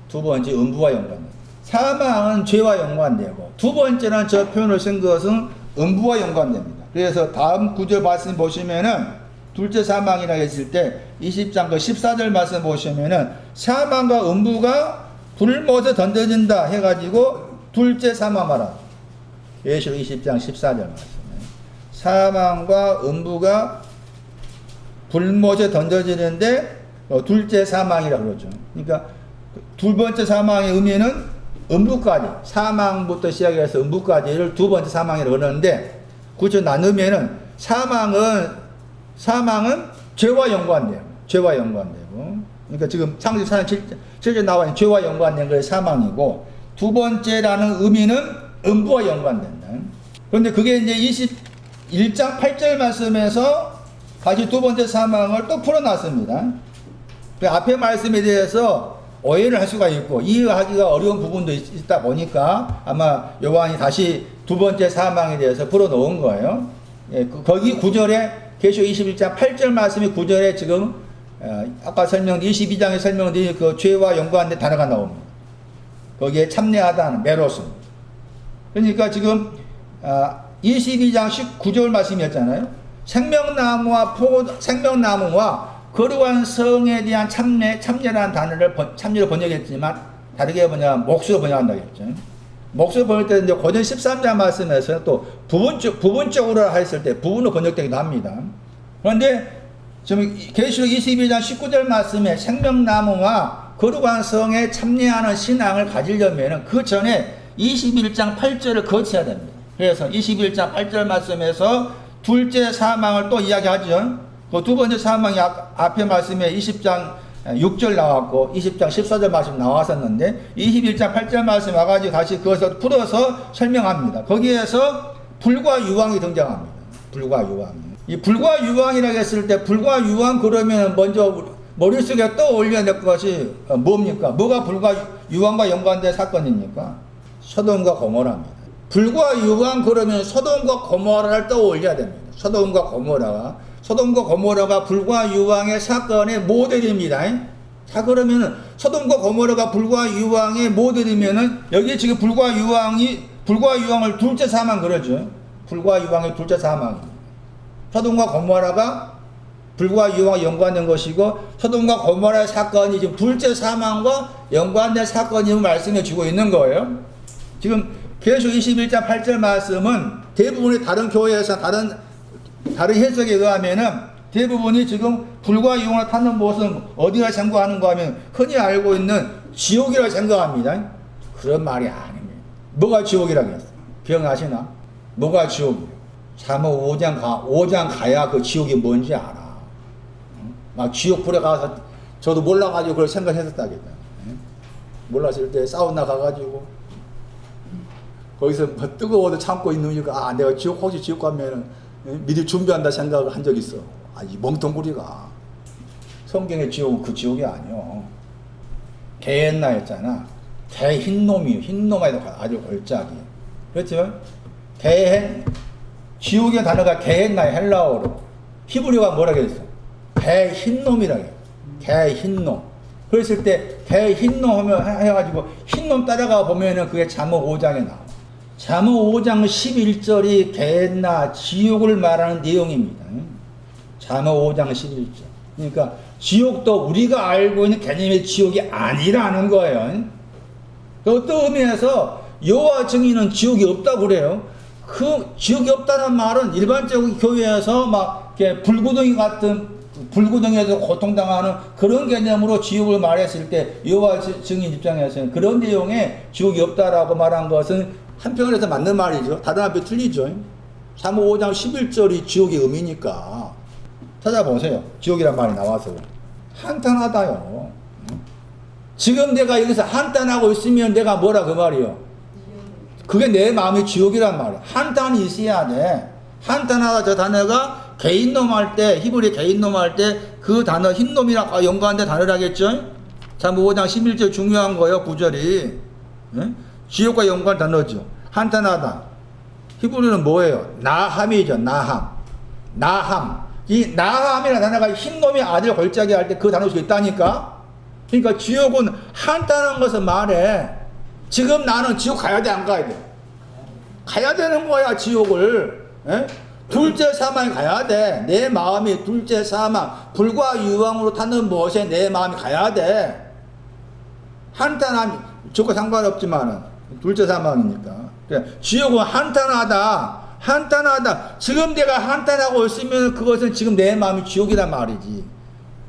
두 번째 음부와 연관돼요. 사망은 죄와 연관되고, 두 번째는 저 표현을 쓴 것은 음부와 연관됩니다. 그래서 다음 구절 말씀 보시면은 둘째 사망이라고 했을 때 20장 그 14절 말씀 보시면은 사망과 음부가 불못에 던져진다 해가지고 둘째 사망하라. 계시록 20장 14절 말씀. 사망과 음부가 불못에 던져지는데 둘째 사망이라고 그러죠. 그러니까 두 번째 사망의 의미는 음부까지, 사망부터 시작해서 음부까지를 두 번째 사망이라고 그러는데, 그렇죠. 나누면은 사망은 죄와 연관돼요. 죄와 연관되고. 그러니까 지금 창세기 4장 7절 나와 있는 죄와 연관된 것이 사망이고, 두 번째라는 의미는 음부와 연관된다. 그런데 그게 이제 21장 8절 말씀에서 다시 두 번째 사망을 또 풀어놨습니다. 그 앞에 말씀에 대해서 오해를 할 수가 있고 이해하기가 어려운 부분도 있다 보니까 아마 요한이 다시 두 번째 사망에 대해서 풀어놓은 거예요. 예, 거기 구절에 계시록 21장 8절 말씀이 구절에 지금 아까 22장에 설명드린 그 죄와 연관된 단어가 나옵니다. 거기에 참내하다는 메로스. 그러니까 지금 22장 19절 말씀이었잖아요. 생명나무와 거룩한 성에 대한 참여라는 단어를 참여로 번역했지만 다르게 몫으로 번역한다고 했죠. 몫으로 번역할 때 이제 고전 13장 말씀에서 또 부분적으로 했을 때 부분으로 번역되기도 합니다. 그런데 지금 계시록 22장 19절 말씀에 생명나무와 거룩한 성에 참여하는 신앙을 가지려면 그 전에 21장 8절을 거쳐야 됩니다. 그래서 21장 8절 말씀에서 둘째 사망을 또 이야기하죠. 그 두 번째 사망이 앞에 말씀에 20장 6절 나왔고 20장 14절 말씀 나왔었는데 21장 8절 말씀 와가지고 다시 그것을 풀어서 설명합니다. 거기에서 불과 유황이 등장합니다. 불과 유황. 이 불과 유황이라고 했을 때 불과 유황 그러면 먼저 머릿속에 떠올려야 될 것이 뭡니까? 뭐가 불과 유황과 연관된 사건입니까? 소돔과 고모라입니다. 불과 유황 그러면 소돔과 고모라를 떠올려야 됩니다. 소돔과 고모라가 불과 유황의 사건의 모델입니다. 자, 그러면은 소돔과 고모라가 불과 유황의 모델이면은 여기 지금 불과 유황을 둘째 사망 그러죠. 불과 유황의 둘째 사망. 소돔과 고모라가 불과 유황과 연관된 것이고 소돔과 고모라의 사건이 지금 둘째 사망과 연관된 사건임을 말씀해 주고 있는 거예요. 지금 계시록 21장 8절 말씀은 대부분의 다른 교회에서 다른 해석에 의하면은 대부분이 지금 불과 유황을 타는 모습은 어디가 생각하는가 하면 흔히 알고 있는 지옥이라고 생각합니다. 그런 말이 아닙니다. 뭐가 지옥이라고 했어요? 기억나시나? 뭐가 지옥이에요? 사무 5장 가야 그 지옥이 뭔지 알아. 막 지옥 불에 가서 저도 몰라가지고 그걸 생각했었다겠다. 몰랐을 때 사우나 가가지고 거기서 뭐 뜨거워도 참고 있는 이유가 내가 혹시 지옥 가면은 미리 준비한다 생각을 한 적이 있어. 이 멍텅구리가. 성경의 지옥은 그 지옥이 아니요. 게헨나 했잖아. 개 흰놈이요. 흰놈에 아주 골짜기. 그렇죠? 지옥의 단어가 게헨나 헬라어로. 히브리어가 뭐라고 했어? 개 흰놈이라고 해요. 개 흰놈. 그랬을 때 개 흰놈 하면 해가지고 흰놈 따라가 보면은 그게 잠언 5장에 나와. 잠언 5장 11절이 개나 지옥을 말하는 내용입니다. 잠언 5장 11절. 그러니까 지옥도 우리가 알고 있는 개념의 지옥이 아니라는 거예요. 어떤 의미에서 여호와 증인은 지옥이 없다고 그래요. 그 지옥이 없다는 말은 일반적으로 교회에서 막 이렇게 불구덩이 같은 불구덩이에서 고통당하는 그런 개념으로 지옥을 말했을 때 여호와 증인 입장에서는 그런 내용의 지옥이 없다라고 말한 것은 한편에서 맞는 말이죠. 다른 앞에 틀리죠. 잠언 5장 11절이 지옥의 의미니까 찾아보세요. 지옥이란 말이 나와서 한탄하다요. 지금 내가 여기서 한탄하고 있으면 내가 뭐라 그 말이요. 그게 내 마음의 지옥이란 말이야. 한탄이 있어야 돼. 한탄하다 저 단어가 개인놈 할 때, 히브리 개인놈 할 때 그 단어 흰놈이랑 연관된 단어라겠죠? 잠언 5장 11절 중요한 거예요. 9절이. 예? 지옥과 연관 단어죠. 한탄하다. 히브리는 뭐예요? 나함이죠. 나함. 나함. 이 나함이라는 단어가 흰놈의 아들 걸작이 할 때 그 단어가 있다니까? 그러니까 지옥은 한탄한 것을 말해. 지금 나는 지옥 가야 돼, 안 가야 돼? 가야 되는 거야, 지옥을. 에? 둘째 사망에 가야 돼. 내 마음이 둘째 사망, 불과 유황으로 타는 무엇에 내 마음이 가야 돼. 한탄함, 저거 상관없지만은, 둘째 사망이니까. 그러니까 지옥은 한탄하다. 한탄하다. 지금 내가 한탄하고 있으면 그것은 지금 내 마음이 지옥이란 말이지.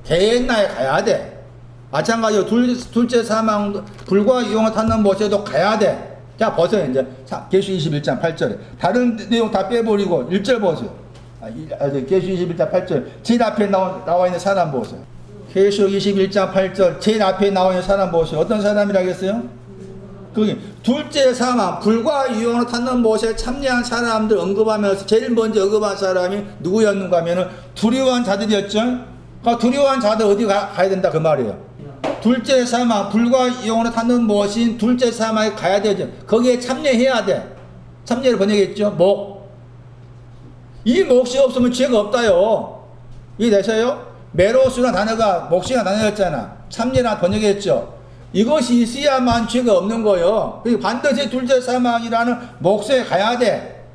개나에 가야 돼. 마찬가지로 둘째 사망, 불과 유황을 타는 무엇에도 가야 돼. 자, 보세요. 이제 계시 21장 8절에 다른 내용 다 빼버리고 1절 보세요. 계시 21장 8절 제일 앞에 나와 있는 사람 보세요. 계시 21장 8절 제일 앞에 나와 있는 사람 보세요. 어떤 사람이라겠어요? 거기 둘째 사망, 불과 유황을 타는 못에 참여한 사람들 언급하면서 제일 먼저 언급한 사람이 누구였는가 하면은 두려워한 자들이었죠. 그러니까 두려워한 자들 어디 가야 된다 그 말이에요. 둘째 사망, 불과 유황으로 타는 무엇인 둘째 사망에 가야 되죠. 거기에 참여해야 돼. 참여를 번역했죠. 목. 이 몫이 없으면 죄가 없다요. 이해되세요? 메로스라는 단어가 몫이라는 단어였잖아. 참여라는 번역했죠. 이것이 있어야만 죄가 없는 거예요. 반드시 둘째 사망이라는 몫에 가야 돼.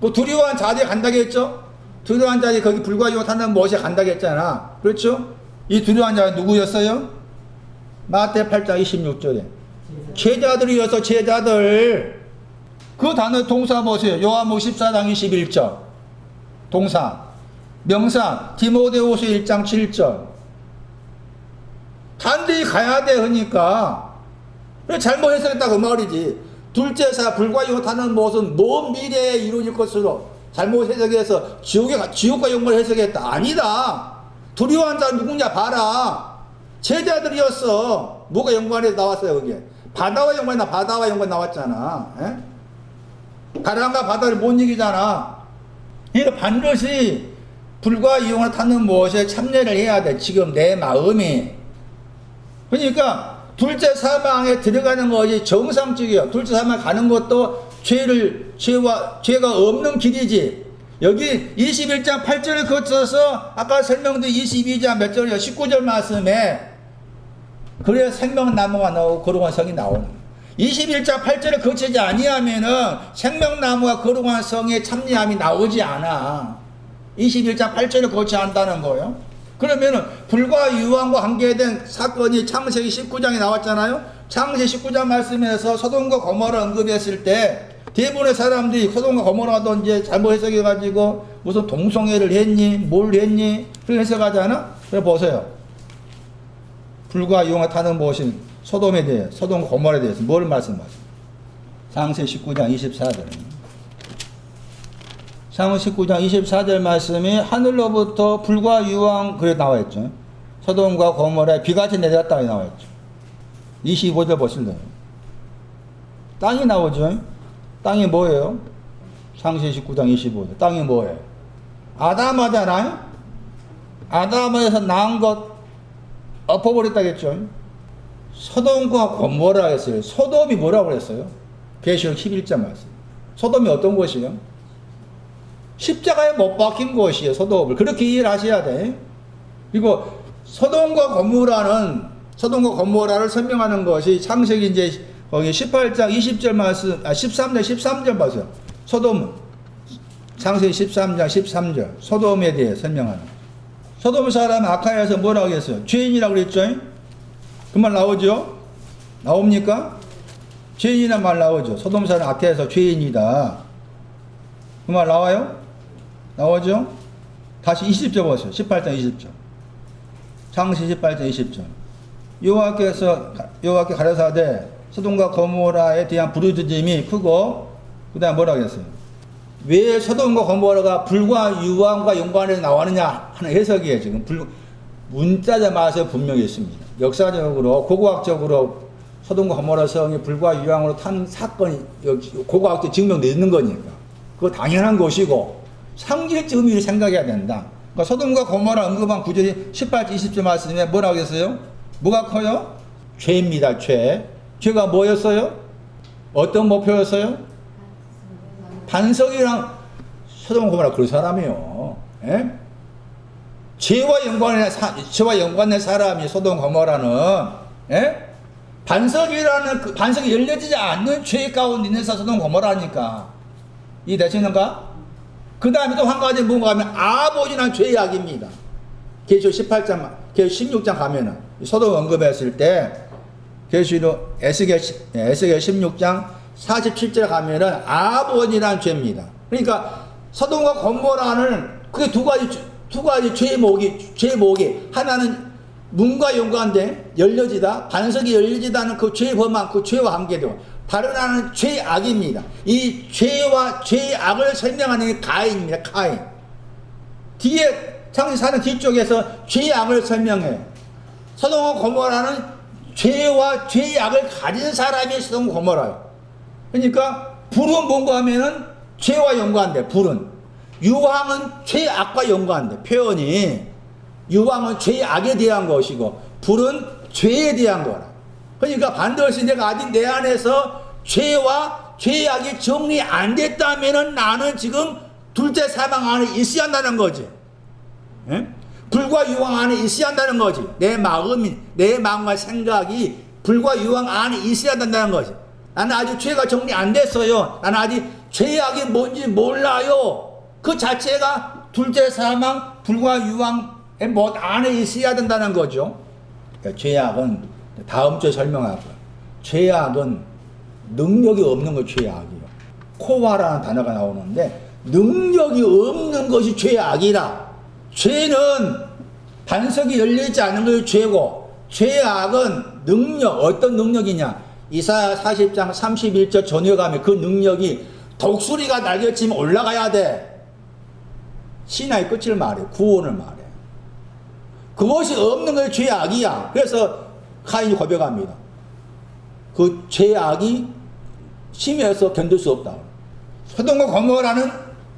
그 두려워한 자들이 간다고 했죠. 두려워한 자들이 거기 불과 유황으로 타는 무엇에 간다고 했잖아. 그렇죠? 이 두려워한 자가 누구였어요? 마태 8장 26절에 제자들이어서 제자들. 그 단어 동사 보세요. 요한복음 14장 21절 동사 명사 디모데후서 1장 7절 반드시 가야 돼. 그러니까 잘못 해석했다 그 말이지. 둘째 사 불과 유황을 타는 무엇은 먼 미래에 이루어질 것으로 잘못 해석해서 지옥과 연관을 해석했다. 아니다. 두려워한 자는 누구냐 봐라. 제자들이었어. 뭐가 연관해서 나왔어요 거기에? 바다와 연관이 나왔잖아. 에? 바람과 바다를 못 이기잖아. 그러니까 반드시 불과 유황을 타는 무엇에 참여를 해야 돼. 지금 내 마음이. 그러니까 둘째 사망에 들어가는 것이 정상적이에요. 둘째 사망에 가는 것도 죄가 없는 길이지. 여기 21장 8절을 거쳐서 아까 설명드린 22장 몇 절이요? 19절 말씀에 그래야 생명나무가 나오고 거룩한 성이 나오는 거예요. 21장 8절을 거치지 아니하면은 생명나무와 거룩한 성의 참여함이 나오지 않아. 21장 8절을 거쳐야 한다는 거예요. 그러면은 불과 유황과 관계된 사건이 창세기 19장에 나왔잖아요. 창세기 19장 말씀에서 소돔과 고모라 언급했을 때 대부분의 사람들이 소돔과 고모라도 이제 잘못 해석해가지고 무슨 동성애를 했니? 뭘 했니? 그렇게 해석하잖아? 그래 보세요. 불과 유황을 타는 무엇인 소돔에 대해, 소돔과 고모라에 대해서 뭘 말씀하세요? 창세기 19장 24절. 창세기 19장 24절 말씀이 하늘로부터 불과 유황 그래 나와있죠. 소돔과 고모라에 비같이 내렸다고 나와있죠. 25절 보실래요? 땅이 나오죠. 땅이 뭐예요? 창세기 19장 25절. 땅이 뭐예요? 아담하잖아요. 아담에서 낳은 것 엎어버렸다겠죠. 소돔과 고모라 했어요. 소돔이 뭐라고 그랬어요? 계시록 11장 말씀. 소돔이 어떤 곳이에요? 십자가에 못 박힌 곳이에요. 소돔을. 그렇게 이해를 하셔야 돼. 그리고 소돔과 고모라를 설명하는 것이 창세기 이제 거기 18장 20절 말씀, 13장 13절 보세요. 소돔, 창세기 13장 13절. 소돔에 대해 설명하는. 소돔 사람 아카야에서 뭐라고 했어요? 죄인이라고 그랬죠? 그 말 나오죠? 나옵니까? 죄인이란 말 나오죠. 소돔 사람 아카야에서 죄인이다. 그 말 나와요? 나오죠? 다시 20절 보세요. 18장 20절. 창세기 18장 20절. 여호와께서 가라사대 소돔과 고모라에 대한 부르짖음이 크고 그다음 뭐라고 했어요? 왜 소돔과 고모라가 불과 유황과 연관해서 나왔느냐 하는 해석이에요. 지금 문자자 맛에 분명히 있습니다. 역사적으로 고고학적으로 소돔과 고모라 성이 불과 유황으로 탄 사건이 고고학적 증명되는 거니까 그거 당연한 것이고 상징적 의미를 생각해야 된다. 그러니까 소돔과 고모라 언급한 구절이 18, 20절 말씀에 뭐라고 했어요? 뭐가 커요? 죄입니다. 죄가 뭐였어요? 어떤 목표였어요? 반석이랑 소돔과 고모라 그 사람이요. 예? 죄와 연관된 사람이 소돔과 고모라는 예? 반석이라는 그 반석이 열려지지 않는 죄 가운데 있는 소돔과 고모라니까. 이해되시는가? 그 다음에 또 한 가지 뭔가 하면 아보지란 죄악입니다. 계시록 18장, 계시록 16장 가면은 소돔 언급했을 때 계시록 에스겔 16장 47절 가면은 아보지란 죄입니다. 그러니까 소돔과 고모라는 그게 두 가지 죄목이 하나는 문과 연관된 열려지다 반석이 열려지다는 그 죄범한 그 죄와 관계되고 다른 하나는 죄악입니다. 이 죄와 죄악을 설명하는 게 가인입니다. 가인. 뒤에 창세기 4장 뒤쪽에서 죄악을 설명해요. 소돔과 고모라는 죄와 죄악을 가진 사람이 소돔과 고모라예요. 그러니까 불은 뭔가 하면은 죄와 연관돼. 불은 유황은 죄악과 연관돼. 표현이 유황은 죄악에 대한 것이고 불은 죄에 대한 거라. 그러니까 반드시 내가 아직 내 안에서 죄와 죄악이 정리 안 됐다면은 나는 지금 둘째 사망 안에 있어야 한다는 거지. 예? 불과 유황 안에 있어야 한다는 거지. 내 마음과 생각이 불과 유황 안에 있어야 한다는 거지. 나는 아직 죄가 정리 안 됐어요. 나는 아직 죄악이 뭔지 몰라요. 그 자체가 둘째 사망 불과 유황의 못 안에 있어야 된다는 거죠. 그러니까 죄악은 다음 주에 설명할 거예요. 죄악은 능력이 없는 거 죄악이에요. 코와라는 단어가 나오는데 능력이 없는 것이 죄악이라. 죄는 반석이 열리지 않는 것이 죄고 죄악은 능력, 어떤 능력이냐? 이사야 40장 31절 전후에 가면 그 능력이 독수리가 날개치면 올라가야 돼. 신화의 끝을 말해. 구원을 말해. 그것이 없는 것이 죄악이야. 그래서 카인이 고백합니다. 그 죄악이 심해서 견딜 수 없다. 소돔과 고모라는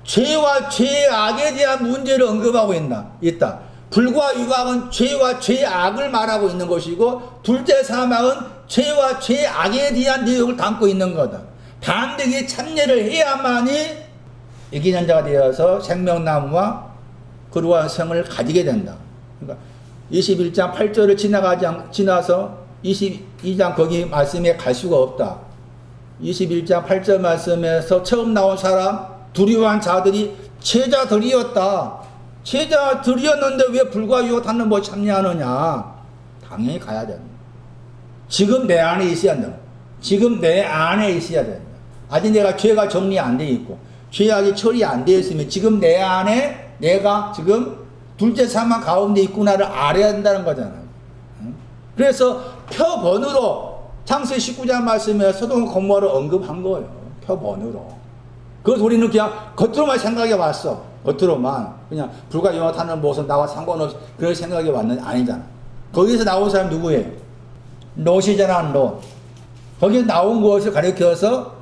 죄와 죄악에 대한 문제를 언급하고 있다. 불과 유황은 죄와 죄악을 말하고 있는 것이고 둘째 사망은 죄와 죄악에 대한 내용을 담고 있는 거다. 반드시 참여를 해야만이 이기는 자가 되어서 생명나무와 그러한 성을 가지게 된다. 그러니까 21장 8절을 지나서 22장 거기 말씀에 갈 수가 없다. 21장 8절 말씀에서 처음 나온 사람 두려워한 자들이 제자들이었다. 제자들이었는데 왜 불과 유혹 닿는 못 참여하느냐? 당연히 가야 된다. 지금 내 안에 있어야 된다. 지금 내 안에 있어야 된다. 아직 내가 죄가 정리 안 돼 있고 죄악이 처리 안 되어 있으면 지금 내 안에 내가 지금 둘째 사망 가운데 있구나를 알아야 된다는 거잖아요. 그래서 표본으로 창세기 19장 말씀에 소돔과 고모라를 언급한 거예요. 표본으로. 그래서 우리는 그냥 겉으로만 생각해 왔어. 겉으로만 그냥 불과 유황 타는 모습 나와 상관없이 그런 생각이 왔는데 아니잖아. 거기서 나온 사람 누구예요? 롯이잖아. 롯. 거기서 나온 것을 가리켜서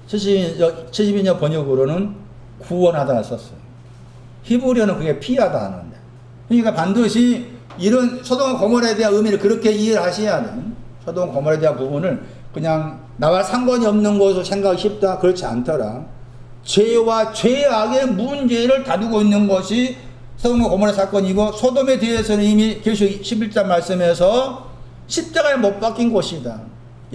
72년 번역으로는 구원하다가 썼어요. 히브리어는 그게 피하다 하는데. 그러니까 반드시 이런 소돔과 고모라에 대한 의미를 그렇게 이해를 하셔야 돼. 소돔과 고모라에 대한 부분을 그냥 나와 상관이 없는 것으로 생각하기 쉽다. 그렇지 않더라. 죄와 죄악의 문제를 다루고 있는 것이 소돔과 고모라 사건이고 소돔에 대해서는 이미 계시록 11장 말씀에서 십자가에 못 박힌 곳이다.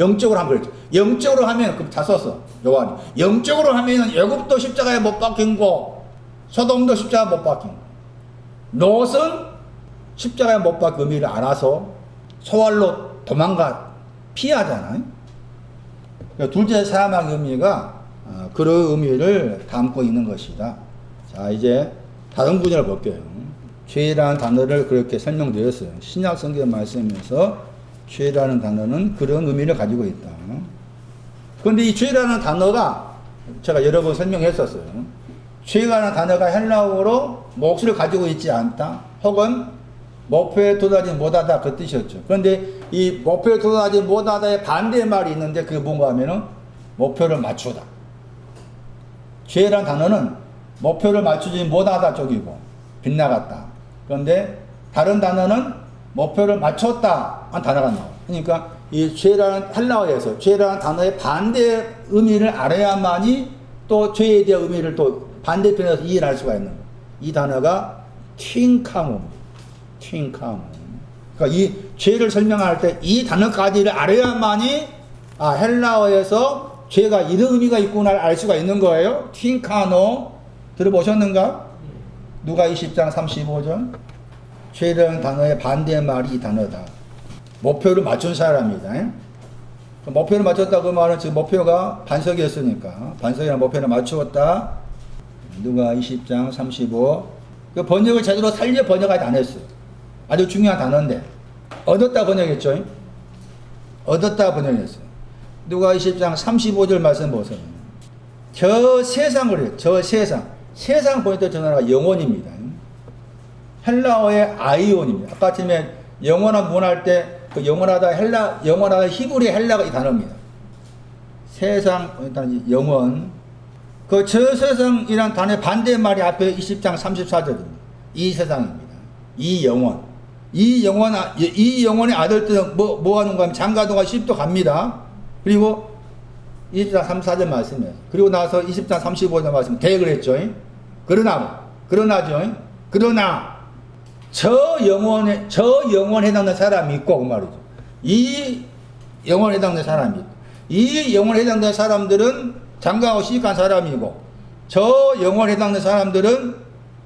영적으로 하면 그랬죠. 영적으로 하면, 그럼 다 썼어. 요한이. 영적으로 하면은 애굽도 십자가에 못 박힌 거, 소돔도 십자가에 못 박힌 거. 롯은 십자가에 못 박힌 의미를 알아서 소활로 도망가 피하잖아요. 그러니까 둘째 사망의 의미가 그런 의미를 담고 있는 것이다. 자, 이제 다른 분야를 볼게요. 죄라는 단어를 그렇게 설명드렸어요. 신약 성경 말씀에서 죄라는 단어는 그런 의미를 가지고 있다. 그런데 이 죄라는 단어가 제가 여러 번 설명했었어요. 죄라는 단어가 헬라어로 몫을 가지고 있지 않다. 혹은 목표에 도달하지 못하다 그 뜻이었죠. 그런데 이 목표에 도달하지 못하다의 반대의 말이 있는데 그게 뭔가 하면은 목표를 맞추다. 죄라는 단어는 목표를 맞추지 못하다 쪽이고 빗나갔다. 그런데 다른 단어는 목표를 맞췄다 한 단어가 나와요. 그러니까 이 죄라는 헬라어에서 죄라는 단어의 반대 의미를 알아야만이 또 죄에 대한 의미를 또 반대편에서 이해를 할 수가 있는 거예요. 이 단어가 틴카모입니다. 틴카모. 그러니까 이 죄를 설명할 때 이 단어까지를 알아야만이 헬라어에서 죄가 이런 의미가 있구나 알 수가 있는 거예요. 틴카노 들어보셨는가? 누가 20장 35절. 죄라는 단어의 반대 말이 이 단어다. 목표를 맞춘 사람이다. 목표를 맞췄다 그 말은 지금 목표가 반석이었으니까 반석이랑 목표를 맞추었다. 누가 20장 35. 그 번역을 제대로 살려 번역하지 않았어요. 아주 중요한 단어인데 얻었다 번역했죠. 얻었다 번역했어요. 누가 20장 35절 말씀 보세요. 저 세상을 해요. 저 세상. 세상 번역될 전화가 영혼입니다. 헬라어의 아이온입니다. 아까 처음에 영원한 문할 때 그 영원하다 영원하다 히브리 헬라가 이 단어입니다. 세상, 일단 영원. 그 저 세상이란 단어의 반대 말이 앞에 20장 34절입니다. 이 세상입니다. 이 영원. 이 영혼의 아들들은 뭐 하는가 하면 장가도가 10도 갑니다. 그리고 20장 34절 말씀이에요. 그리고 나서 20장 35절 말씀 대역을 했죠. 그러나 저 영혼에 해당되는 사람이 있고 그 말이죠. 이 영혼에 해당되는 사람이 있고 이 영혼에 해당되는 사람들은 장가하고 시집간 사람이고 저 영혼에 해당되는 사람들은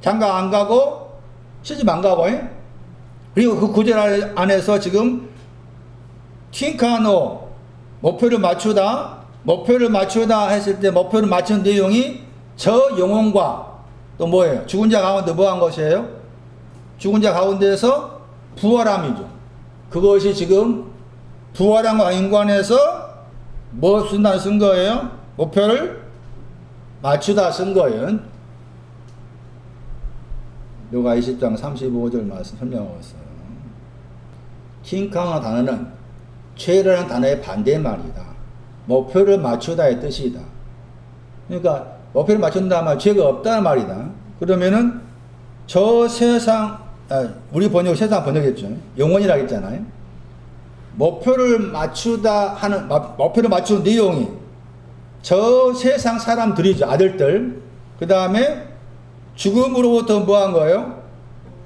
장가 안 가고 시집 안 가고 그리고 그 구절 안에서 지금 틴카노 목표를 맞추다 했을 때 목표를 맞춘 내용이 저 영혼과 또 뭐예요? 죽은 자 가운데 뭐 한 것이에요? 죽은 자 가운데에서 부활함이죠. 그것이 지금 부활함과 인관해서 뭐 쓴다 쓴 거예요? 목표를 맞추다 쓴 거예요. 누가 20장 35절 말씀 설명하고 있어요. 킹카나 단어는 죄라는 단어의 반대 말이다. 목표를 맞추다의 뜻이다. 그러니까 목표를 맞춘다 말 죄가 없다는 말이다. 그러면은 저 세상 우리 번역 세상 번역했죠. 영혼이라고 했잖아요. 목표를 맞추는 내용이 저 세상 사람들이죠. 아들들. 그 다음에 죽음으로부터 뭐 한 거예요?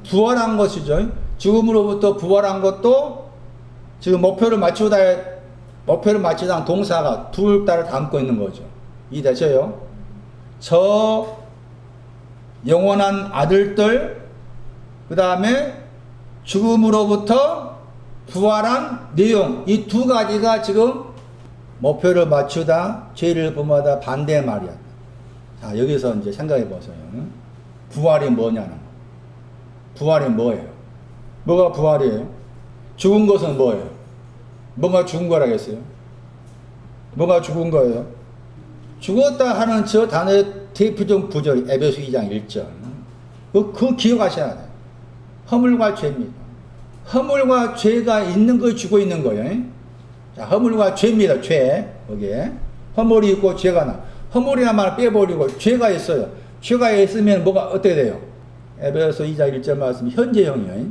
부활한 것이죠. 죽음으로부터 부활한 것도 지금 목표를 맞추다는 동사가 둘 따를 담고 있는 거죠. 이해되셔요? 저 영원한 아들들, 그 다음에 죽음으로부터 부활한 내용, 이 두 가지가 지금 목표를 맞추다, 죄를 범하다 반대의 말이야. 자, 여기서 이제 생각해 보세요. 부활이 뭐냐는 거. 부활이 뭐예요? 뭐가 부활이에요? 죽은 것은 뭐예요? 뭐가 죽은 거라겠어요? 뭐가 죽은 거예요? 죽었다 하는 저 단어의 대표적 구절, 에베소 2장 1절. 그 기억하셔야 돼요. 허물과 죄입니다. 허물과 죄가 있는 거 죽어 있는 거예요. 자, 허물과 죄입니다. 죄. 거기에. 허물이 있고 죄가 나. 허물이란 말을 빼버리고 죄가 있어요. 죄가 있으면 뭐가 어떻게 돼요? 에베소 2장 1절 말씀 현재형이에요.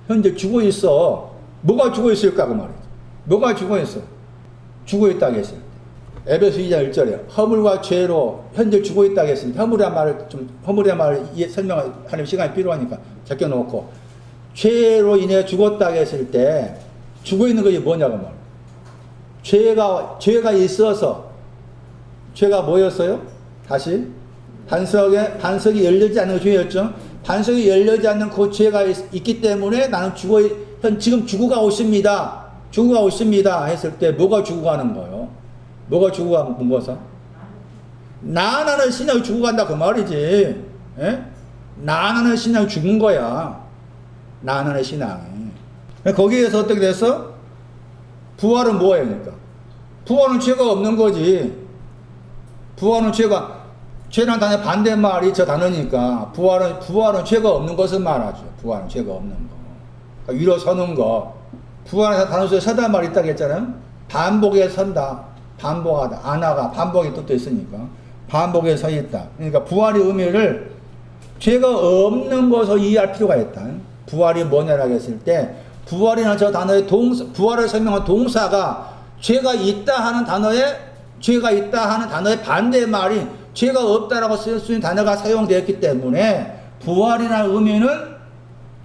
현재 죽어 있어. 뭐가 죽어 있을까 그 말이죠. 뭐가 죽어 있어? 죽어 있다고 했어요. 에베소 2장 1절에 허물과 죄로 현재 죽어 있다고 했습니다. 허물이란 말을 설명하는 시간이 필요하니까 적혀놓고, 죄로 인해 죽었다고 했을 때 죽어 있는 것이 뭐냐고 말. 죄가 있어서, 죄가 뭐였어요? 다시 반석이 열리지 않는 죄였죠. 반석이 열리지 않는 그 죄가 있기 때문에 나는 지금 죽어가고 있습니다 했을 때 뭐가 죽어가는 거예요? 뭐가 죽어가는 거서? 나는 신앙이 죽어간다 그 말이지. 예? 나는 신앙이 죽은 거야. 나는 신앙이. 거기에서 어떻게 됐어? 부활은 뭐예요? 그러니까 부활은 죄가 없는 거지. 부활은 죄란 단어의 반대말이 저 단어니까 부활은 죄가 없는 것을 말하죠. 부활은 죄가 없는 거. 그러니까 위로 서는 거. 부활은 단어 속에 서다 말이 있다고 했잖아요. 반복에 선다. 반복하다. 안하가 반복의 뜻도 있으니까. 반복에 서 있다. 그러니까 부활의 의미를 죄가 없는 것으로 이해할 필요가 있다. 부활이 뭐냐라고 했을 때 부활이라는 저 단어의 부활을 설명한 동사가 죄가 있다 하는 단어의 반대말이 죄가 없다라고 쓸 수 있는 단어가 사용되었기 때문에 부활이라는 의미는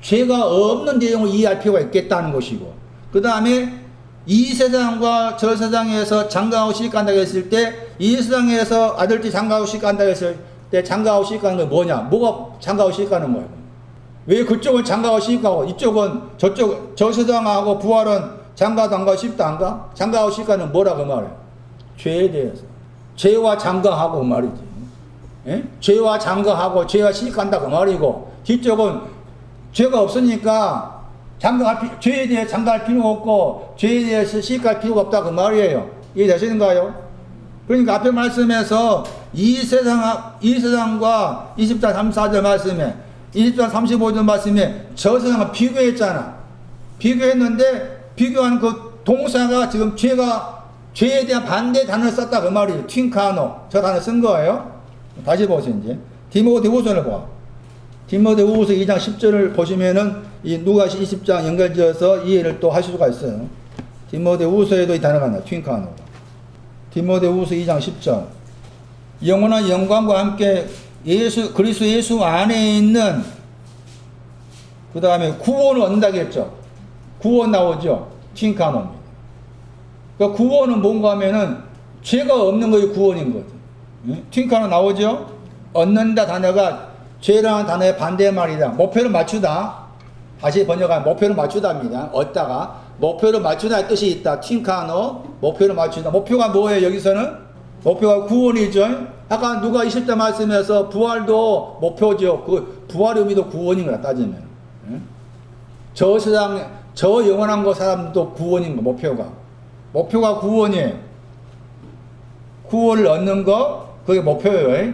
죄가 없는 내용을 이해할 필요가 있겠다는 것이고, 그 다음에 이 세상과 저 세상에서 장가하고 시집간다고 했을 때 이 세상에서 아들들이 장가하고 시집간다고 했을 때 장가하고 시집가는 게 뭐냐? 뭐가 장가하고 시집가는 거예요? 왜 그쪽은 장가하고 시집가고 이쪽은 저 세상하고 부활은 장가도 안 가고 시집도 안 가? 장가하고 시집가는 뭐라고 말해? 죄에 대해서. 죄와 장가하고 그 말이지. 예? 죄와 장가하고 죄와 시집간다 그 말이고, 뒤쪽은 죄가 없으니까 죄에 대해 장가할 필요가 없고 죄에 대해서 시집갈 필요가 없다 그 말이에요. 이해되시는가요? 그러니까 앞에 말씀에서 이 세상과 20장 34절 말씀에 20장 35절 말씀에 저 세상을 비교했잖아. 비교했는데 비교한 그 동사가 지금 죄에 대한 반대 단어를 썼다 그 말이에요. 튠카노. 저 단어 쓴 거예요. 다시 보세요. 이제 디모데후서를 봐. 디모데후서 2장 10절을 보시면은 이 누가시 20장 연결지어서 이해를 또 하실 수가 있어요. 디모데후서에도 이 단어가 나와요. 튠카노. 디모데후서 2장 10절. 영원한 영광과 함께 그리스도 예수 안에 있는, 그 다음에 구원을 얻는다고 했죠. 구원 나오죠. 튠카노입니다. 그러니까 구원은 뭔가 하면은 죄가 없는 것이 구원인 거죠. 튠카노 나오죠. 얻는다 단어가 죄라는 단어의 반대말이다. 목표를 맞추다. 다시 번역하면 목표를 맞추다입니다. 얻다가 목표를 맞추다의 뜻이 있다. 튠카노. 목표를 맞추다. 목표가 뭐예요? 여기서는 목표가 구원이죠. 아까 누가 20대 말씀에서 부활도 목표죠. 그 부활의 의미도 구원인 거야 따지면. 저 세상 저 영원한 거 사람도 구원인 거. 목표가 구원이에요. 구원을 얻는 거 그게 목표예요.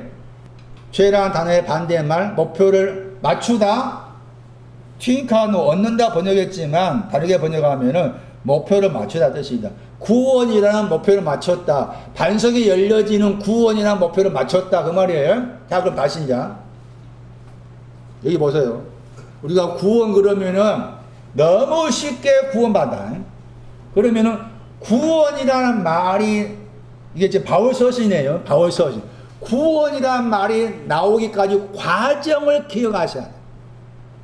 죄라는 단어의 반대말 목표를 맞추다. 튠카노 얻는다 번역했지만 다르게 번역하면은 목표를 맞추다 뜻이다. 구원이라는 목표를 맞췄다. 반석이 열려지는 구원이라는 목표를 맞췄다 그 말이에요. 자 그럼 다시 이제 여기 보세요. 우리가 구원 그러면은 너무 쉽게 구원받아. 그러면은 구원이라는 말이 이게 이제 바울서신이에요. 바울서신. 구원이라는 말이 나오기까지 과정을 기억하셔야 돼요.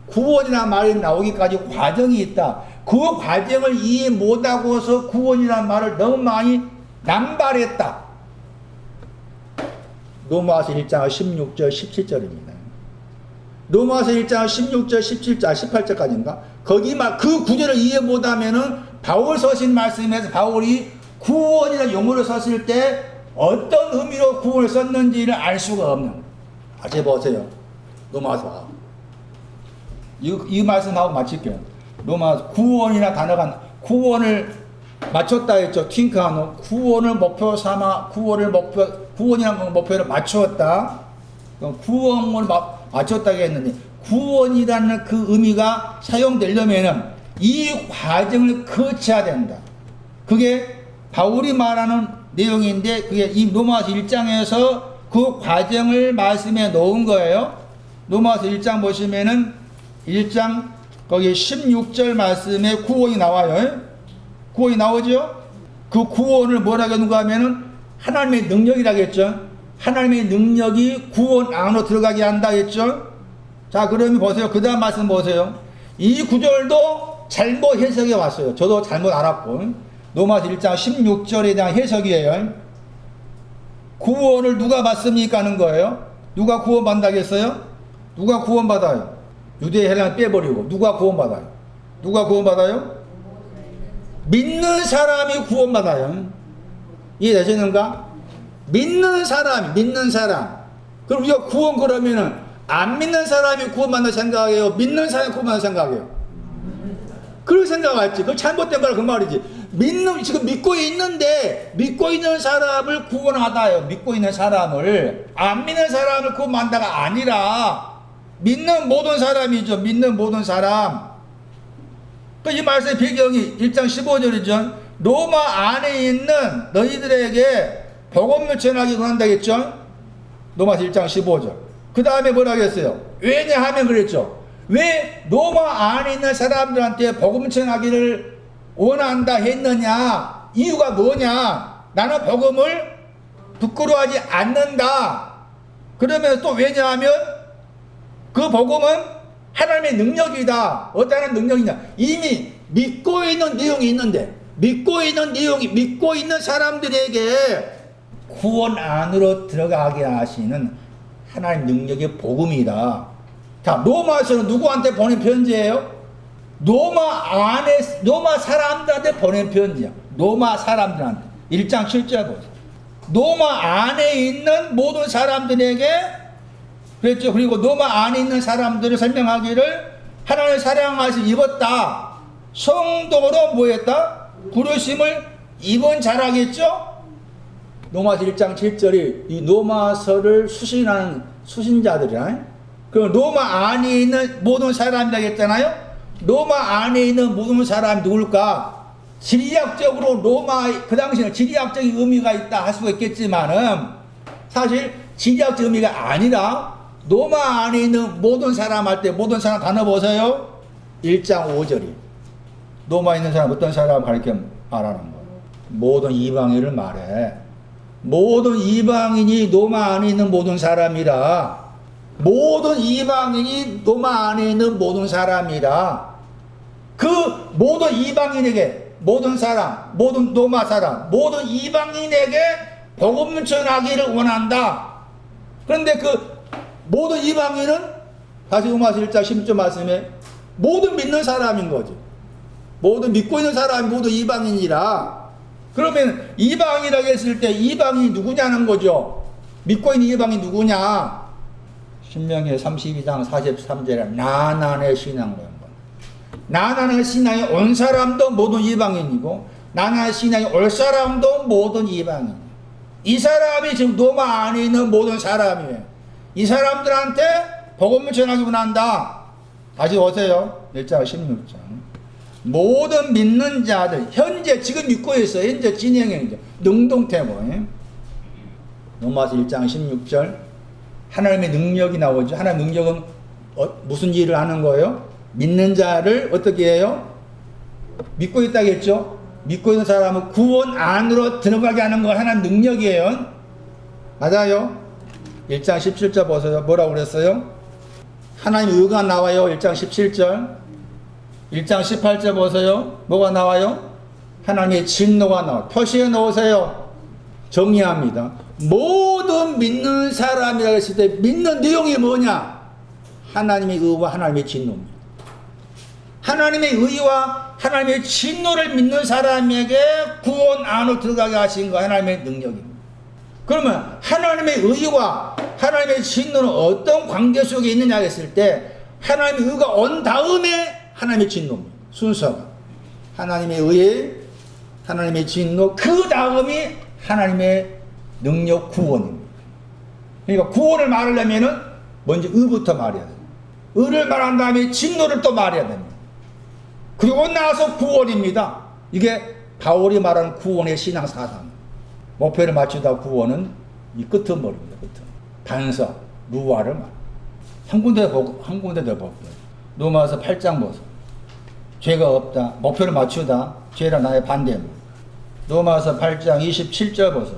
구원이라는 말이 나오기까지 과정이 있다. 그 과정을 이해 못하고서 구원이라는 말을 너무 많이 남발했다. 로마서 1장 16절 17절입니다. 로마서 1장 16절 17절 18절까지인가? 그 구절을 이해 못하면은 바울 서신 말씀에서 바울이 구원이라는 용어를 썼을 때 어떤 의미로 구원을 썼는지를 알 수가 없는 거예요. 다시 보세요. 로마서 이 말씀하고 마칠게요. 로마서 구원이나 단어가 구원을 맞췄다 했죠. 튠카노. 구원을 목표 삼아 구원이라는 목표를 맞추었다. 구원을 맞췄다고 했는데 구원이라는 그 의미가 사용되려면은 이 과정을 거쳐야 된다. 그게 바울이 말하는 내용인데 그게 이 로마서 1장에서 그 과정을 말씀해 놓은 거예요. 로마서 1장 보시면은 1장 거기 16절 말씀에 구원이 나와요. 구원이 나오죠? 그 구원을 뭐라고 하는가 하면은 하나님의 능력이라고 했죠. 하나님의 능력이 구원 안으로 들어가게 한다 했죠. 자, 그러면 보세요. 그 다음 말씀 보세요. 이 구절도 잘못 해석해 왔어요. 저도 잘못 알았고. 로마서 1장 16절에 대한 해석이에요. 구원을 누가 받습니까 하는 거예요. 누가 구원받는다겠어요? 누가 구원받아요? 유대 헬라는 빼버리고 누가 구원받아요? 누가 구원받아요? 믿는 사람이 구원받아요. 이해되시는가? 믿는 사람. 그럼 우리가 구원 그러면은 안 믿는 사람이 구원받는 생각이에요? 믿는 사람이 구원받는 생각이에요? 그런 생각할지. 그건 잘못된 말 그 말이지. 지금 믿고 있는데, 믿고 있는 사람을 구원하다요. 믿고 있는 사람을. 안 믿는 사람을 구원한다가 아니라, 믿는 모든 사람이죠. 믿는 모든 사람. 이 말씀의 배경이 1장 15절이죠. 로마 안에 있는 너희들에게 복음을 전하기 원한다겠죠. 로마서 1장 15절. 그 다음에 뭐라고 했어요? 왜냐하면 그랬죠. 왜 로마 안에 있는 사람들한테 복음 전하기를 원한다 했느냐? 이유가 뭐냐? 나는 복음을 부끄러워하지 않는다. 그러면 또 왜냐하면 그 복음은 하나님의 능력이다. 어떠한 능력이냐? 이미 믿고 있는 내용이 있는데, 믿고 있는 사람들에게 구원 안으로 들어가게 하시는 하나님 능력의 복음이다. 자, 로마서는 누구한테 보낸 편지예요? 로마 사람들한테 보낸 편지야. 로마 사람들한테. 1장 7절 보세요. 로마 안에 있는 모든 사람들에게 그랬죠. 그리고 로마 안에 있는 사람들을 설명하기를 하나님의 사랑하시 입었다. 성도로 뭐했다? 부르심을 입은 자라겠죠? 로마서 1장 7절이 이 로마서를 수신하는 수신자들이라. 그럼 로마 안에 있는 모든 사람이라고 했잖아요. 로마 안에 있는 모든 사람이 누굴까? 지리학적으로 그 당시에는 지리학적인 의미가 있다 할 수가 있겠지만은 사실 지리학적 의미가 아니라 로마 안에 있는 모든 사람 할 때 모든 사람 단어 보세요. 1장 5절이 로마에 있는 사람 어떤 사람 가르쳐 말하는 거예요. 모든 이방인을 말해. 모든 이방인이 로마 안에 있는 모든 사람이라. 모든 이방인이 로마 안에 있는 모든 사람이라. 그 모든 이방인에게 모든 사람, 모든 로마 사람, 모든 이방인에게 복음을 전하기를 원한다. 그런데 그 모든 이방인은 다시 로마서 1장 16절 말씀에 모든 믿는 사람인 거지. 모든 믿고 있는 사람이 모두 이방인이라. 그러면 이방이라고 했을 때 이방인이 누구냐는 거죠. 믿고 있는 이방인이 누구냐. 신명기 32장 43절에 나난의 신앙이라는 거. 나난의 신앙이 온 사람도 모든 이방인이고 나난의 신앙이 올 사람도 모든 이방인. 이 사람이 지금 로마 안에 있는 모든 사람이에요. 이 사람들한테 복음을 전하기 원한다. 다시 오세요. 1장 16장. 모든 믿는 자들, 현재 지금 믿고 있어요. 현재 진행형이죠. 능동태고. 로마서 1장 16절. 하나님의 능력이 나오죠. 하나님의 능력은 무슨 일을 하는 거예요? 믿는 자를 어떻게 해요? 믿고 있다겠죠? 믿고 있는 사람은 구원 안으로 들어가게 하는 거 하나님 능력이에요. 맞아요? 1장 17절 보세요. 뭐라고 그랬어요? 하나님 의가 나와요. 1장 17절. 1장 18절 보세요. 뭐가 나와요? 하나님의 진노가 나와요. 표시해 놓으세요. 정리합니다. 모든 믿는 사람이라고 했을 때 믿는 내용이 뭐냐? 하나님의 의와 하나님의 진노입니다. 하나님의 의와 하나님의 진노를 믿는 사람에게 구원 안으로 들어가게 하신 거 하나님의 능력입니다. 그러면 하나님의 의와 하나님의 진노는 어떤 관계 속에 있느냐 했을 때 하나님의 의가 온 다음에 하나님의 진노입니다. 순서가 하나님의 의, 하나님의 진노, 그 다음이 하나님의 능력 구원입니다. 그러니까 구원을 말하려면은 먼저 의부터 말해야 돼요. 의를 말한 다음에 진노를 또 말해야 됩니다. 그리고 나서 구원입니다. 이게 바울이 말하는 구원의 신앙 사상. 목표를 맞추다 구원은 이 끄트머리입니다. 반석, 루아를 말. 한 군데 더 볼게요. 로마서 8장 보세요. 죄가 없다. 목표를 맞추다. 죄라 나의 반대입니다. 로마서 8장 27절 보세요.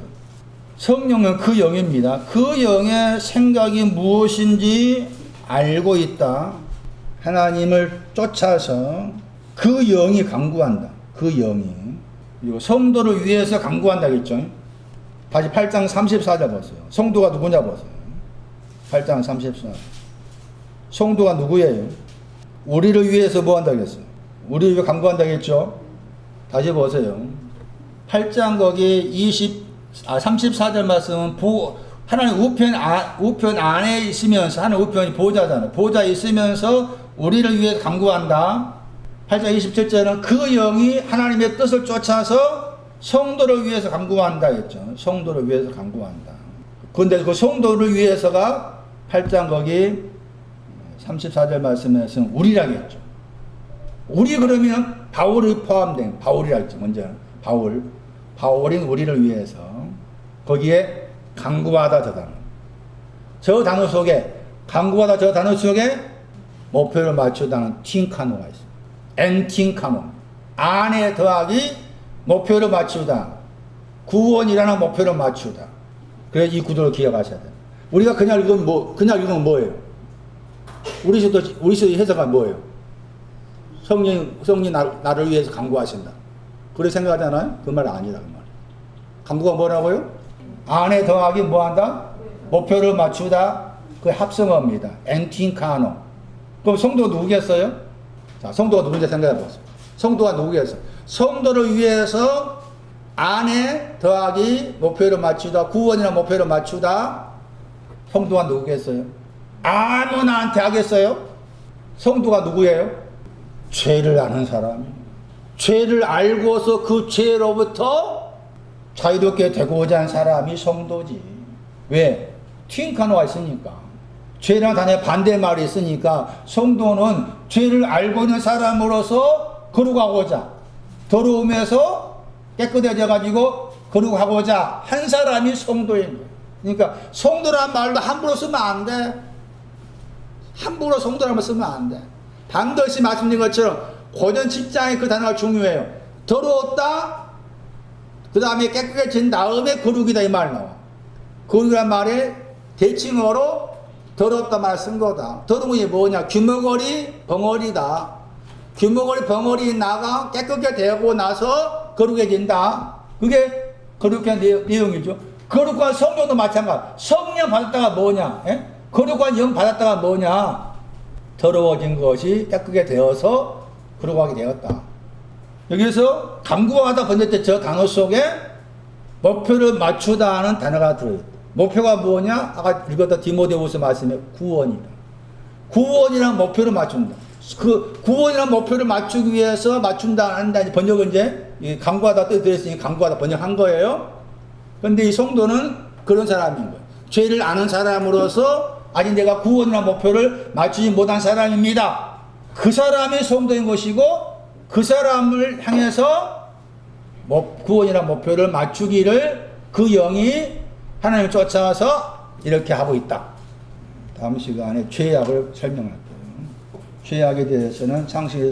성령은 그 영입니다. 그 영의 생각이 무엇인지 알고 있다. 하나님을 쫓아서 그 영이 강구한다. 그 영이. 그리고 성도를 위해서 간구한다겠죠. 다시 8장 34절 보세요. 성도가 누구냐 보세요. 8장 34절. 성도가 누구예요? 우리를 위해서 뭐 한다겠어요? 우리를 위해 간구한다겠죠. 다시 보세요. 8장 거기 34절 말씀은 하나님 우편 안에 있으면서, 하나님 우편이 보좌잖아요. 보좌에 있으면서 우리를 위해 간구한다. 8장 27절은 그 영이 하나님의 뜻을 쫓아서 성도를 위해서 간구한다 했죠. 성도를 위해서 간구한다. 그런데 그 성도를 위해서가 8장 거기 34절 말씀에서는 우리라겠죠. 우리 그러면 바울이 포함된, 바울이라 했죠. 먼저 바울인 우리를 위해서 거기에 간구하다 저 단어 속에 간구하다 저 단어 속에 목표를 맞추다는 틴카노가 있어요. 엔틴카노. 안에 더하기 목표를 맞추다. 구원이라는 목표를 맞추다. 그래서 이 구도를 기억하셔야 돼요. 우리가 그냥 읽으면 뭐예요? 우리 시도 해석은 뭐예요? 성령 나를 위해서 간구하신다. 그렇게 생각하잖아요? 그 말 아니다. 그 말. 간구가 뭐라고요? 안에 더하기 뭐한다? 목표를 맞추다. 그 합성어입니다. 엔틴카노. 그럼 성도가 누구겠어요? 자, 성도가 누군지 생각해 보세요. 성도가 누구겠어요? 성도를 위해서 안에 더하기 목표를 맞추다. 구원이나 목표를 맞추다. 성도가 누구겠어요? 아무나한테 하겠어요? 성도가 누구예요? 죄를 아는 사람. 죄를 알고서 그 죄로부터 자유롭게 되고자 한 사람이 성도지. 왜? 틴카노가 있으니까. 죄랑 단어의 반대말이 있으니까 성도는 죄를 알고 있는 사람으로서 거룩하고자, 더러움에서 깨끗해져 가지고 거룩하고자 한 사람이 성도인 거예요. 그러니까 성도란 말도 함부로 쓰면 안 돼. 함부로 성도라는 쓰면 안 돼. 반드시 말씀드린 것처럼 고전 10장의 그 단어가 중요해요. 더러웠다, 그 다음에 깨끗해진 다음에 거룩이다 이 말 나와. 거룩이란 말에 대칭어로 더럽다 말 쓴 거다. 더러운 게 뭐냐? 규머거리 벙어리다. 규머거리 벙어리 나가 깨끗하게 되고 나서 거룩해진다. 그게 거룩한 내용이죠. 거룩한 성령도 마찬가지. 성령 받았다가 뭐냐? 예? 거룩한 영 받았다가 뭐냐? 더러워진 것이 깨끗하게 되어서 거룩하게 되었다. 여기서 간구하다 번역될 저 단어 속에 목표를 맞추다 하는 단어가 들어있다. 목표가 뭐냐? 아까 읽었던 디모데후서 말씀에 구원이다. 구원이란 목표를 맞춘다. 그 구원이란 목표를 맞추기 위해서 맞춘다 한다. 번역은 이제 간구하다 뜻이 들었으니 간구하다 번역한 거예요. 그런데 이 성도는 그런 사람인 거예요. 죄를 아는 사람으로서 아직 내가 구원이란 목표를 맞추지 못한 사람입니다. 그 사람이 성도인 것이고 그 사람을 향해서 구원이란 목표를 맞추기를 그 영이 하나님을 쫓아서 이렇게 하고 있다. 다음 시간에 죄악을 설명할게요. 죄악에 대해서는 창세기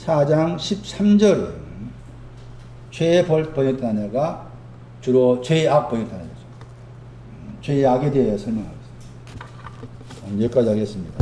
4장 13절에 죄의 번역된 단어가 주로 죄악 번역된 단어죠. 죄악에 대해 설명하겠습니다. 여기까지 하겠습니다.